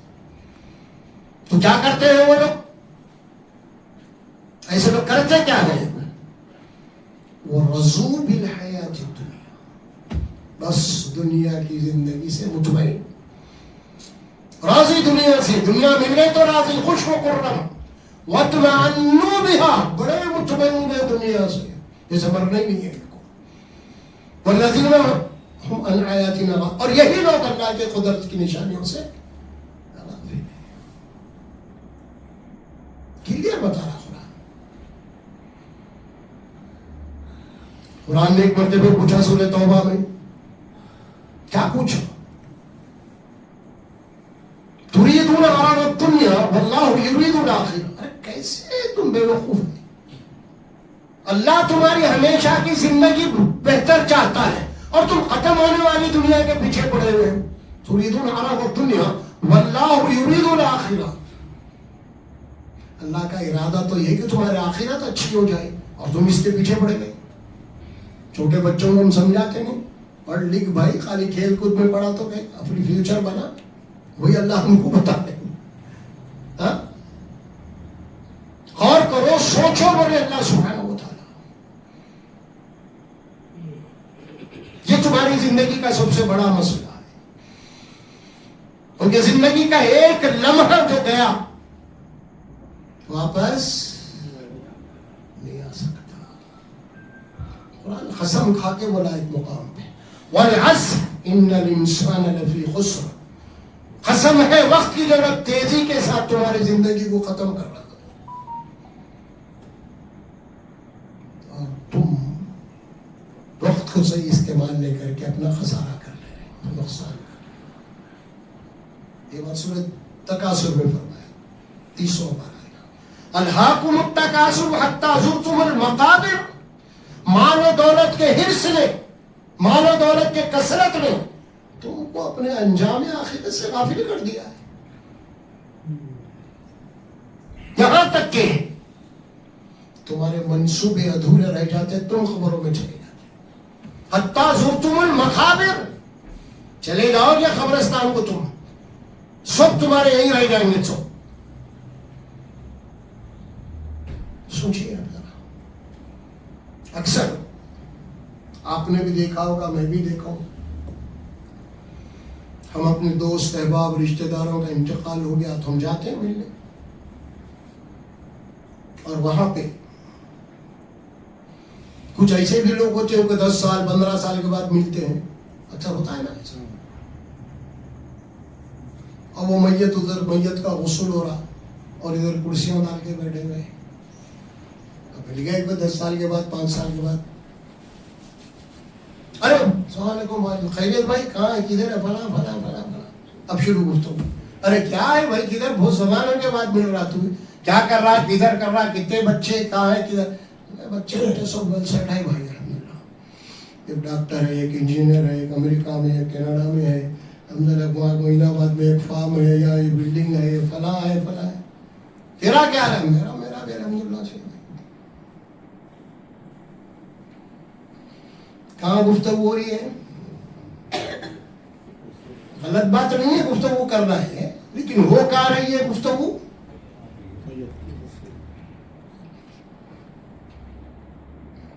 تو کیا کرتے ہیں وہ لوگ, ایسے لوگ کرتے کیا ہیں, وَرَضُوا بِالْحَيَاةِ الدُّنْيَا, بس دنیا کی زندگی سے مطمئن, راضی دنیا سے, دنیا مل گئے تو راضی, خوش و خرم. وَاطْمَأَنُّوا بِهَا, بڑے مطمئن ہے دنیا سے, جیسے مرنا ہی نہیں ہے ان کو. وَالَّذِينَ هُمْ عَنْ آيَاتِنَا غَافِلُونَ, اور یہی لوگ اللہ کے قدرت کی نشانیوں سے غافل ہیں. کلیئر بتا رہا قرآن نے ایک مرتبہ پوچھا سورہ توبہ میں, کیا پوچھا, تريدون عرض الدنيا والله يريد الآخرة. ارے کیسے تم بے وقوف ہیں؟ اللہ تمہاری ہمیشہ کی زندگی بہتر چاہتا ہے اور تم ختم ہونے والی دنیا کے پیچھے پڑے ہوئے ہو. تريدون عرض الدنيا والله يريد الآخرة. اللہ کا ارادہ تو یہ کہ تمہاری آخرت اچھی ہو جائے اور تم اس کے پیچھے پڑے گئے. چھوٹے بچوں کو ہم سمجھاتے نہیں، پڑھ لکھ بھائی، خالی کھیل کود میں پڑھا تو کہ اپنی فیوچر بنا، وہی اللہ ہم کو بتا دے. غور کرو، سوچو، بولے اللہ سبحانہ و تعالیٰ. یہ تمہاری زندگی کا سب سے بڑا مسئلہ ہے. ان کی زندگی کا ایک لمحہ جو گیا واپس نہیں آ سکتا. قرآن قسم کھا کے بولا ایک مقام پہ، وَالْعَصْرِ إِنَّ الْإِنسَانَ لَفِي خُسْرٍ. قسم ہے وقت کی ضرورت تیزی کے ساتھ تمہاری زندگی کو ختم کر رہا تھا اور تم وقت کو صحیح استعمال نہیں کر کے اپنا خسارہ کر لے رہے ہو، نقصان کر رہے ہو. یہ بات سورۃ تکاثر میں فرمایا 30 بار. الہاکم التکاثر حتی زرتم المقابر. مال و دولت کے حرص نے، مال و دولت کے کثرت نے تم کو اپنے انجام آخرت سے غافل کر دیا ہے. یہاں تک کہ تمہارے منصوبے ادھورے رہ جاتے، تم خبروں میں چلے جاتے. حتی زرتم المقابر، چلے جاؤ گے قبرستان کو، تم سب تمہارے یہیں رہ جائیں گے. سب سوچیے. اکثر آپ نے بھی دیکھا ہوگا، میں بھی دیکھا ہوں، ہم اپنے دوست احباب رشتہ داروں کا انتقال ہو گیا تو ہم جاتے ہیں ملنے، اور وہاں پہ کچھ ایسے بھی لوگ ہوتے ہیں کہ 10 سال 15 سال کے بعد ملتے ہیں. اچھا ہوتا ہے نا. اور وہ میت ادھر میت کا غسل ہو رہا اور ادھر کرسیاں ڈال کے بیٹھے ہوئے. مل گئے 10 سال کے بعد 5 سال کے بعد، ارے السلام علیکم، خیریت بھائی، کہاں ہے، کدھر ہے، فلاں فلاں فلاں فلاں. اب شروع گفتگو، ارے کیا ہے بھائی، کدھر، بہت زمانوں کے بعد مل رہا، تو کیا کر رہا، کدھر کر رہا، کتنے بچے، کہاں ہے، کدھر. بچے بیٹے سب ویل سیٹ ہے بھائی الحمدللہ. ایک ڈاکٹر ہے، ایک انجینئر ہے، ایک امریکہ میں ہے، کینیڈا میں ہے، الحمدللہ مہین آباد میں ایک فارم ہے، یا یہ بلڈنگ ہے، فلاں ہے فلاں ہے. تیرا کیا ہے؟ میرا بھی الحمدللہ سے. کہاں گفتگو ہو رہی ہے؟ غلط بات نہیں ہے گفتگو کرنا ہے، لیکن ہو کہاں رہی ہے گفتگو؟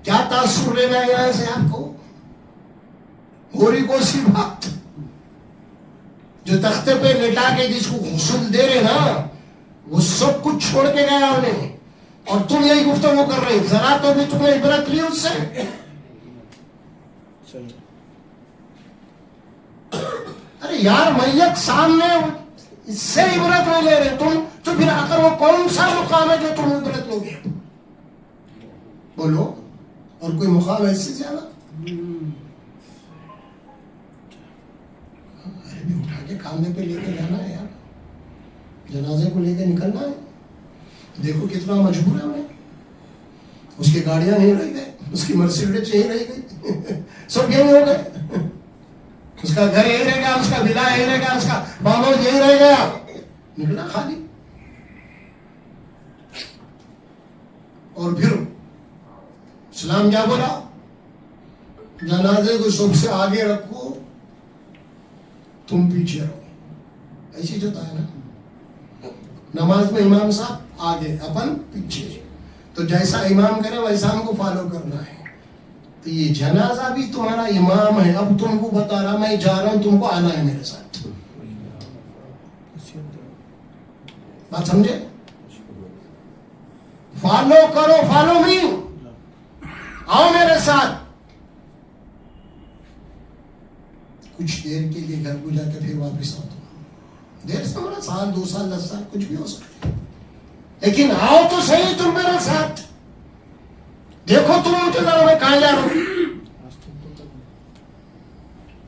کیا تاثر لینا ہے یہاں سے آپ کو؟ ہو رہی کون سی بات؟ جو تختے پہ لٹا کے جس کو غسل دے رہے نا، وہ سب کچھ چھوڑ کے گیا انہیں، اور تم یہی گفتگو کر رہے. ذرا تو بھی تم نے عبرت لی اس سے؟ ارے یار، میت سامنے، اس سے عبرت نہیں لے رہے تم تو پھر آخر وہ کون سا مقام ہے جو تم عبرت لو گے؟ بولو. اور کوئی مقام ہے اس سے زیادہ؟ ارے بھی اٹھا کے کاندھے پہ لے کے جانا ہے یار، جنازے کو لے کے نکلنا ہے. دیکھو کتنا مجبور ہے ہمیں. اس کی گاڑیاں نہیں رہ گئے، اس کی مرسیڈیز یہیں رہ گئی، سب یہیں ہو گئے. اس کا گھر یہیں رہ گیا، اس کا ولا یہیں رہ گیا، اس کا فارم ہاؤس یہیں رہ گیا، نکلا خالی. اور پھر اسلام کیا بولا؟ جنازے کو سب سے آگے رکھو، تم پیچھے رہو. ایسی جو ہے نا، نماز میں امام صاحب آگے، اپن پیچھے. تو جیسا امام کرے ویسا ہم کو فالو کرنا ہے. تو یہ جنازہ بھی تمہارا امام ہے. اب تم کو بتا رہا، میں جا رہا ہوں، تم کو آنا ہے میرے ساتھ. بات سمجھے؟ فالو کرو، فالو می، آؤ میرے ساتھ. کچھ دیر کے لیے گھر کو جا کے پھر واپس آؤ. دیر سے ہمارا سال 2 سال 10 سال کچھ بھی ہو سکتا ہے، لیکن آؤ تو صحیح تم میرے ساتھ. دیکھو تم مجھے ذرا، میں کہاں جا رہا ہوں،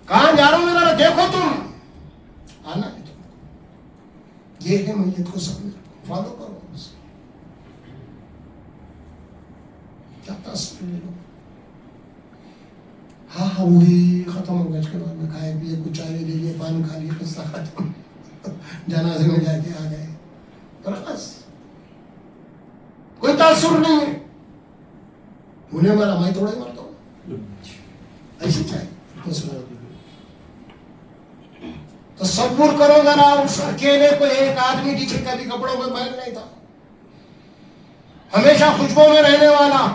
کہاں جا رہا ہوں ذرا دیکھو. تم آنا ہے تم. یہ ہے میت کو سامنے رکھو، فالو کرو اسے، کیا تاثر لے لو. ہاں وہی ختم ہو گیا. اس کے بعد میں کھائے پیے کچھ چائے لے لیے، پانی کھا لیے، قصہ ختم. جنازے میں جا کے آ گئے، بس کوئی تاثر نہیں ہے. انہیں مارا میں تھوڑا ہی مارتا ہوں، ایسی چاہیے. تصور کرو ذرا اس اکیلے کو، ایک آدمی جسے کبھی کپڑوں میں میل نہیں تھا، ہمیشہ خوشبو میں رہنے والا،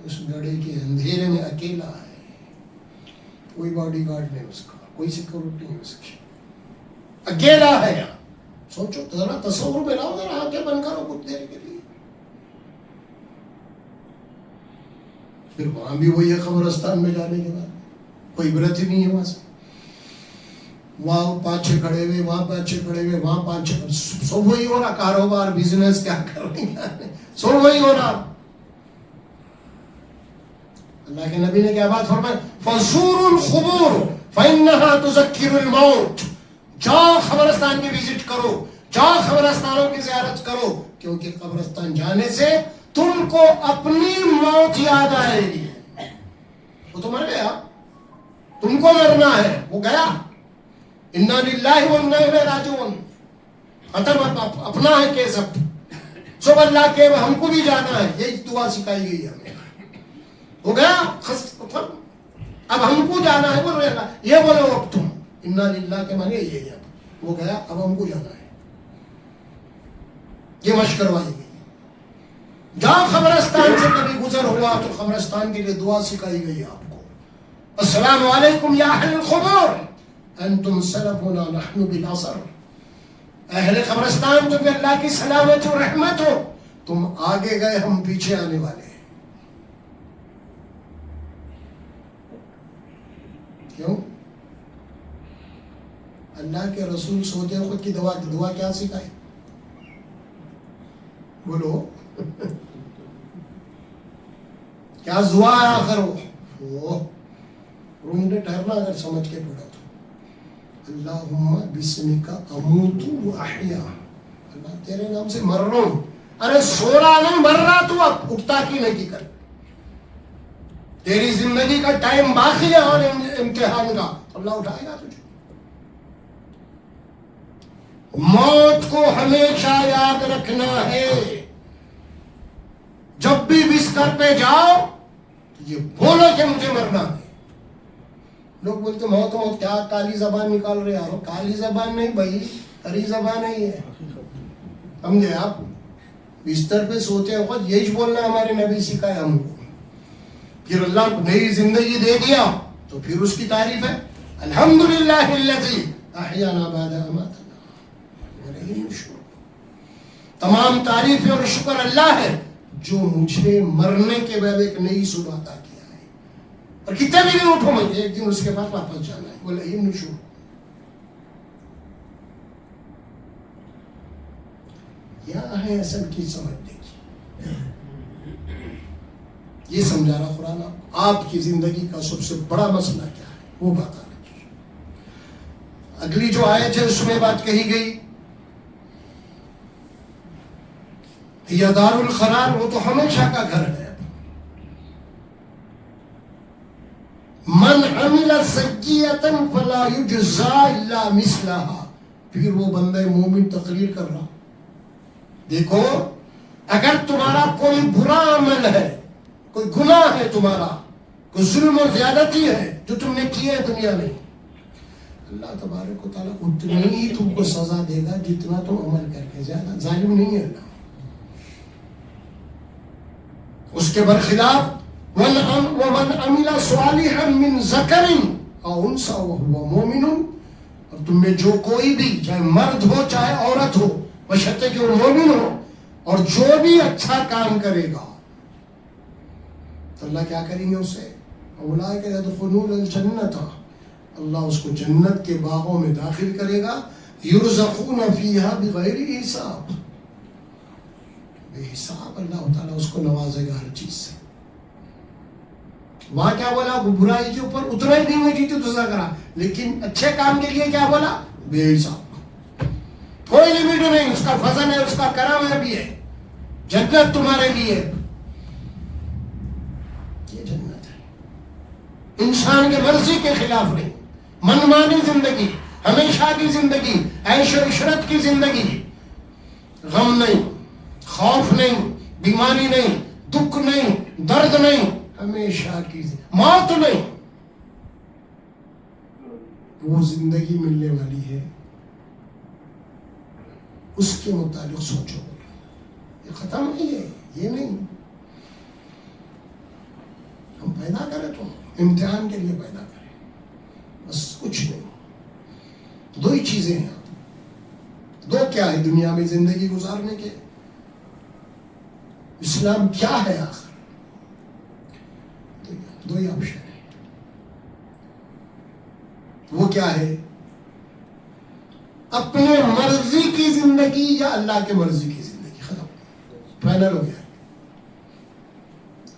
اس گڑھے کے اندھیرے میں اکیلا ہے. کوئی باڈی گارڈ نہیں اس کا، کوئی سیکورٹی نہیں اس کی، اکیلا ہے. یہاں سوچو ذرا، تصور میں لاؤ ذرا، آنکھیں بند کرو کچھ دیر کے لیے. پھر وہاں بھی وہی ہے، قبرستان میں جانے کے بعد کوئی عبرت ہی نہیں ہے. وہاں سے وہاں 5-6 کھڑے ہوئے، وہاں 5-6 کھڑے ہوئے، وہاں 5-6، سب وہی ہو رہا. کاروبار، بزنس کیا کر رہے ہیں، سب وہی ہو رہا. اللہ کے نبی نے کیا بات فرمائی؟ فَزُورُوا الْقُبُورَ فَإِنَّهَا تُذَكِّرُ الْمَوْتَ. جاؤ قبرستان کی وزٹ کرو، جاؤ قبرستانوں کی زیارت کرو، کیونکہ قبرستان جانے سے تم کو اپنی موت یاد آئے گی. وہ تو مر گیا، تم کو مرنا ہے، وہ گیا. اِنَّا لِلَّهِ وَإِنَّا إِلَيْهِ رَاجِعُونَ. ختم، اپنا ہے کہ سب اللہ کے، ہم کو بھی جانا ہے. یہی دعا سکھائی گئی ہمیں. ہو گیا، اب ہم کو جانا ہے. بول رہے یہ بولو اب تم، اِنَّا لِلَّهِ کے معنی یہ ہے. وہ گیا، اب ہم کو جانا ہے. یہ مشق کروائی گئی. جہاں قبرستان سے کبھی گزر ہوا تو قبرستان کے لیے دعا سکھائی گئی آپ کو. السلام علیکم یا اہل القبور انتم سلفنا نحن بالاثر. اہل قبرستان تمہیں اللہ کی سلامت و رحمت ہو، تم آگے گئے، ہم پیچھے آنے والے ہیں. کیوں؟ اللہ کے رسول سوتے خود کی دعا کیا سکھائے؟ بولو کیا دعا ہے آخر؟ وہ روم نے ٹھہرنا اگر سمجھ کے پڑھا تو، اللہم بسمک اموت و احیا. اللہ تیرے نام سے مر رہا ہوں. ارے سو رہا نہیں، مر رہا تو اب اٹھتا کی نہیں کر. تیری زندگی کا ٹائم باقی ہے اور امتحان کا، اللہ اٹھائے گا تجھے. موت کو ہمیشہ یاد رکھنا ہے. جب بھی بستر پہ جاؤ یہ بولو کہ مجھے مرنا ہے. لوگ بولتے موت موت، کیا کالی زبان نکال رہے ہیں. کالی زبان نہیں بھائی، ہری زبان ہے یہ. سمجھے آپ؟ بستر پہ سوتے وقت یہی بولنا ہمارے نبی سکھائے ہم کو. پھر اللہ کو نئی زندگی دے دیا تو پھر اس کی تعریف ہے، الحمدللہ الذی احیانا بعد ما اماتنا والیہ النشور. تمام تعریف اور شکر اللہ ہے جو مجھے مرنے کے بعد ایک نئی صبح عطا کیا ہے. اور کتنے بھی نہیں اٹھو، مجھے ایک دن اس کے بعد واپس جانا ہے. والیہ النشور. کیا ہے اصل کی سمجھنے کی؟ یہ سمجھا رہا قرآن آپ کی زندگی کا سب سے بڑا مسئلہ کیا ہے وہ بتا رہا. اگلی جو آیت ہے اس میں بات کہی گئی، یا دار القرار، وہ تو ہمیشہ کا گھر ہے. من عمل سیئۃ فلا یجزی الا مثلها. پھر وہ بندہ مومن تقریر کر رہا، دیکھو اگر تمہارا کوئی برا عمل ہے، کوئی گناہ ہے تمہارا، کوئی ظلم و زیادتی ہے جو تم نے کی ہے دنیا میں، اللہ تبارک و تعالیٰ اتنی ہی تم کو سزا دے گا جتنا تم عمل کر کے. زیادہ ظالم نہیں ہے اللہ. اس کے برخلاف وَمَنْ عَمِلَ صَالِحًا مِّن ذَكَرٍ أَوْ أُنثَىٰ وَهُوَ مُؤْمِنٌ. اور تم میں جو کوئی بھی، چاہے مرد ہو چاہے عورت ہو، بشرطے کہ وہ مومن ہو، اور جو بھی اچھا کام کرے گا تو اللہ کیا کریں گے اسے؟ اولئک یدخلون الجنۃ. اللہ اس کو جنت کے باغوں میں داخل کرے گا. یرزقون فیہا بغیر حساب. بے حساب اللہ تعالیٰ اس کو نوازے گا ہر چیز سے. وہاں کیا بولا؟ برائی کے اوپر اتنا ہی نہیں ہوئی تھی دوسرا کرا، لیکن اچھے کام کے لیے کیا بولا؟ بے حساب، کوئی لمٹ نہیں، اس کا فضل ہے، اس کا کرم ہے بھی ہے، جنت تمہارے لیے، یہ جنت ہے، انسان کے مرضی کے خلاف نہیں، منمانی زندگی، ہمیشہ کی زندگی، عیش و عشرت کی زندگی، غم نہیں، خوف نہیں، بیماری نہیں، دکھ نہیں، درد نہیں، ہمیشہ کی موت نہیں، وہ زندگی ملنے والی ہے، اس کے متعلق سوچو، یہ ختم نہیں ہے، یہ نہیں، ہم پیدا کریں تو امتحان کے لیے پیدا کریں، بس کچھ نہیں، دو ہی چیزیں ہیں، دو کیا ہے دنیا میں زندگی گزارنے کے؟ اسلام کیا ہے آخر؟ دو ہی آپشن ہے، وہ کیا ہے؟ اپنے مرضی کی زندگی یا اللہ کے مرضی کی زندگی، ختم، فائنل ہو گیا۔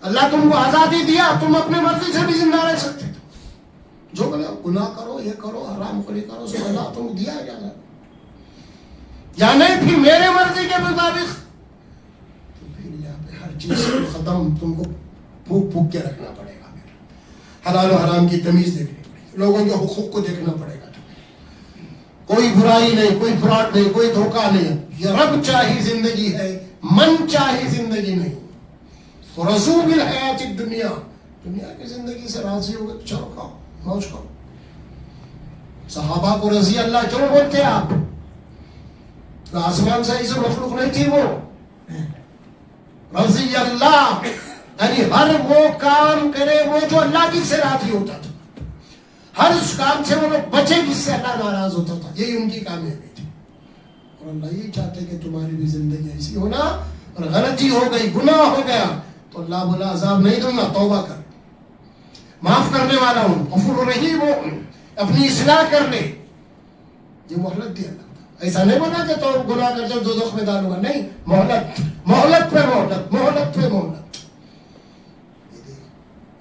اللہ تم کو آزادی دیا، تم اپنے مرضی سے بھی زندہ رہ سکتے تھے، جو بولے گناہ کرو، یہ کرو، حرام خوری کرو، سب اللہ تم کو دیا ہے یا نہیں، پھر میرے مرضی کے مطابق، تو پھر یہاں پہ ہر چیز ختم، تم کو پھوک پھوک کے رکھنا پڑے گا، حلال و حرام کی تمیز دیکھنی پڑے گی، لوگوں کے حقوق کو دیکھنا پڑے گا، کوئی برائی نہیں، کوئی فراڈ نہیں، کوئی دھوکہ نہیں، یہ رب چاہی زندگی ہے، من چاہی زندگی نہیں، رضو بالحیات الدنیا، دنیا کی زندگی سے راضی ہو گئے، چلو کھاؤ، موج کرو۔ صحابہ کو رضی اللہ کیوں بولتے ہیں آپ؟ آسمان سے ایسے مخلوق نہیں تھی، وہ رضی اللہ یعنی ہر وہ کام کرے وہ جو اللہ کی سے راضی ہوتا تھا، ہر اس کام سے وہ لوگ بچے جس سے اللہ ناراض ہوتا تھا، یہی ان کی کامیابی تھی، اور اللہ یہی چاہتے کہ تمہاری بھی زندگی ایسی ہونا، اور غلطی ہو گئی، گناہ ہو گیا تو اللہ بولا عذاب نہیں دوں گا، توبہ کر، معاف کرنے والا ہوں، غفور رحیم ہوں، اپنی اصلاح کر لے، یہ مہلت دی اللہ، ایسا نہیں بنا کہ تو گناہ کرتے دوزخ میں ڈالوں گا، نہیں، مہلت، مہلت پہ مہلت، مہلت پہ مہلت،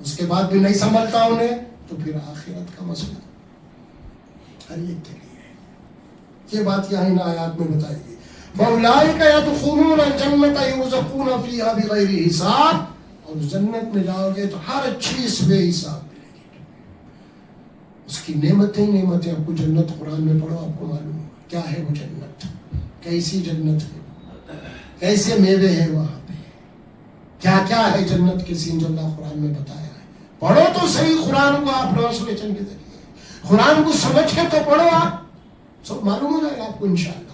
اس کے بعد بھی نہیں سنبھلتا انہیں تو پھر آخرت کا مسئلہ ہر ایک کے لیے ہے، یہ بات یہاں ان آیات میں بتائی گئی، فَأُولَٰئِكَ يَدْخُلُونَ الْجَنَّةَ يُرْزَقُونَ فِيهَا بِغَيْرِ حساب، اور جنت میں جاؤ گے تو ہر چیز بے حساب ملے گی، اس کی نعمتیں نعمتیں، آپ کو جنت قرآن میں پڑھو آپ کو معلوم ہوگا کیا ہے وہ جنت، کیسی جنت ہے، کیسے میوے ہیں وہاں پہ، کیا کیا ہے جنت کے سین جو اللہ قرآن میں بتایا ہے، پڑھو تو صحیح قرآن کو آپ ٹرانسلیشن کے ذریعے، قرآن کو سمجھ کے تو پڑھو، آپ سب معلوم ہو جائے گا آپ کو، انشاءاللہ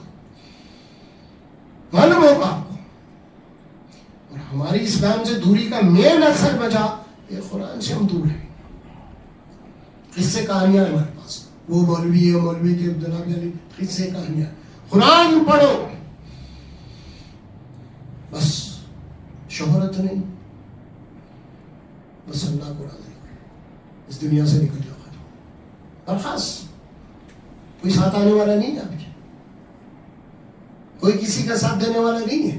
معلوم ہوگا آپ کو، اور ہماری اسلام سے دوری کا مین اثر وجہ یہ قرآن سے ہم دور ہیں، قصے کہانیاں ہمارے پاس، وہ مولوی ہے، مولوی کے جناب علی، قصے کہانیاں، قرآن پڑھو، بس شہرت نہیں، بس اللہ کو راضی کرو، اس دنیا سے نکل جاؤ، برخاست، کوئی ساتھ آنے والا نہیں ہے، آپ کے کوئی کسی کا ساتھ دینے والا نہیں ہے،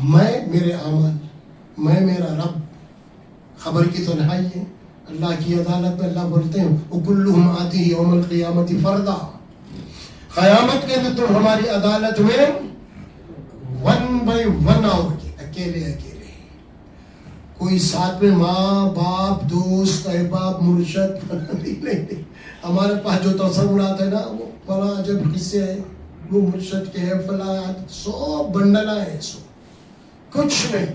میں میرے اعمال، میں میرا رب، خبر کی تو نہائی ہے، اللہ کی عدالت میں اللہ بولتے ہیں وَكُلُّهُمْ آتِهِ يَوْمَ الْقِيَامَةِ فَرْدًا، قیامت کے دن تم ہماری عدالت میں ون بائی ون آؤ گے، اکیلے اکیلے، کوئی ساتھ میں ماں باپ دوست احباب مرشد نہیں، ہمارے پاس جو تصورات ہے نا وہ بڑا عجب قصے ہیں، وہ مرشد کے ہیں فلاں، سو بنڈلا ہے، سو کچھ نہیں،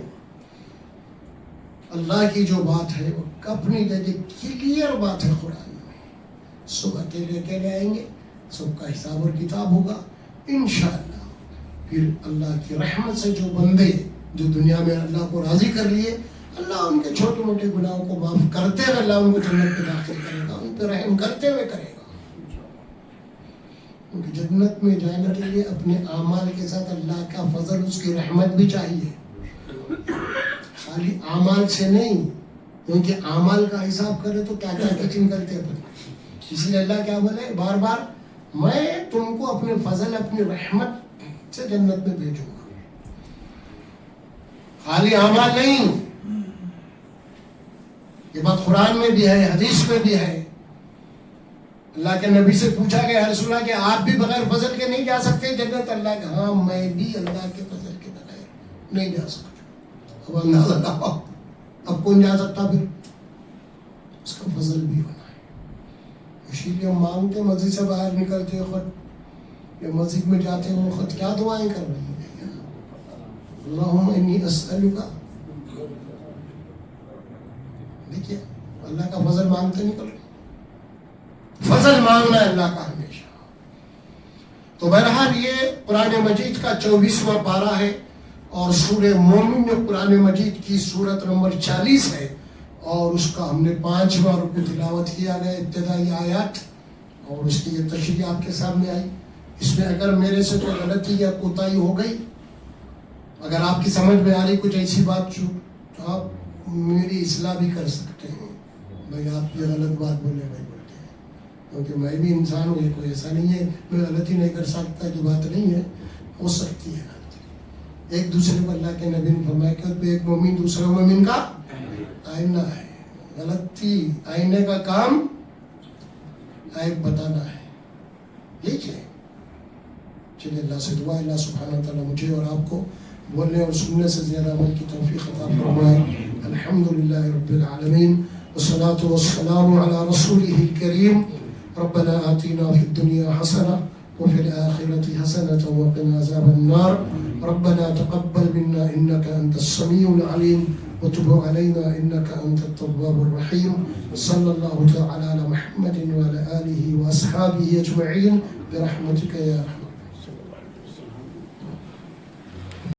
اللہ کی جو بات ہے وہ اپنی جگہ کلیئر بات ہے قرآن میں، سب اکیلے اکیلے آئیں گے، سب کا حساب اور کتاب ہوگا انشاءاللہ، پھر اللہ کی رحمت سے جو بندے جو دنیا میں اللہ کو راضی کر لیے، اللہ ان کے چھوٹے موٹے گناہوں کو معاف کرتے ہوئے اللہ ان کو جنت میں داخل کرے گا، ان پہ رحم کرتے ہوئے کرے گا، کیونکہ جنت میں جانے کے لیے اپنے اعمال کے ساتھ اللہ کا فضل، اس کی رحمت بھی چاہیے، خالی اعمال سے نہیں، کیونکہ اعمال کا حساب کرے تو کیا کیا کچھ نکلتے ہیں، اس لیے اللہ کیا بولے بار بار، میں تم کو اپنے فضل اپنی رحمت سے جنت میں بھیجوں گا، خالی اعمال نہیں، یہ بات قرآن میں بھی ہے، حدیث میں بھی ہے. اللہ کے نبی سے پوچھا گیا یا رسول اللہ کہ آپ بھی بغیر فضل کے نہیں جا سکتے جنت؟ اللہ کہ ہاں میں بھی اللہ کے فضل کے بغیر نہیں جا سکتا. اب اندازہ لگاؤ اب کون جا سکتا پھر؟ اس کا فضل بھی ہونا ہے. اسی لیے ہم مانگتے مسجد سے باہر نکلتے خود یا مسجد میں جاتے ہیں خود کیا دعائیں کر رہے ہیں؟ اللہم انی اسألک. دیکھیے اللہ کا فضل مانگتے نکل رہے، فضل مانگنا ہے اللہ کا ہمیشہ. تو بہرحال یہ قرآن مجید کا 24واں پارہ ہے اور سورہ مومن میں قرآن مجید کی سورت نمبر 40 ہے اور اس کا ہم نے 5واں رکوع تلاوت کیا گیا، ابتدائی آیات، اور اس کی یہ تشریح آپ کے سامنے آئی. اس میں اگر میرے سے کوئی غلطی یا کوتاہی ہو گئی، اگر آپ کی سمجھ میں آ رہی کچھ ایسی بات تو آپ میری اصلاح بھی کر سکتے ہیں. بھائی آپ یہ غلط بات بولے بھائی بولتے ہیں، کیونکہ میں بھی انسان ہوں، کوئی ایسا نہیں ہے میں غلطی نہیں کر سکتا کی بات نہیں ہے، ہو سکتی ہے غلطی. ایک دوسرے کو اللہ کے نبی نے فرمایا کہ ایک مومن دوسرے مومن کا آئینہ ہے. غلطی آئینے کا کام عیب بتانا ہے. ٹھیک ہے، چلیے اللہ سے دعا اللہ سبحانہ وتعالی مجھے اور آپ کو بولنے اور سننے سے زیادہ عمل کی توفیق عطا فرمائے. الحمدللہ رب العالمین والصلاة والسلام على رسوله الكريم. ربنا آتنا في الدنيا حسنة وفي الآخرة حسنة وقنا عذاب النار. ربنا تقبل منا إنك أنت السميع العليم وتب علينا إنك أنت التواب الرحيم. صلى الله تعالى على محمد وعلى آله وأصحابه أجمعين برحمتك يا أرحم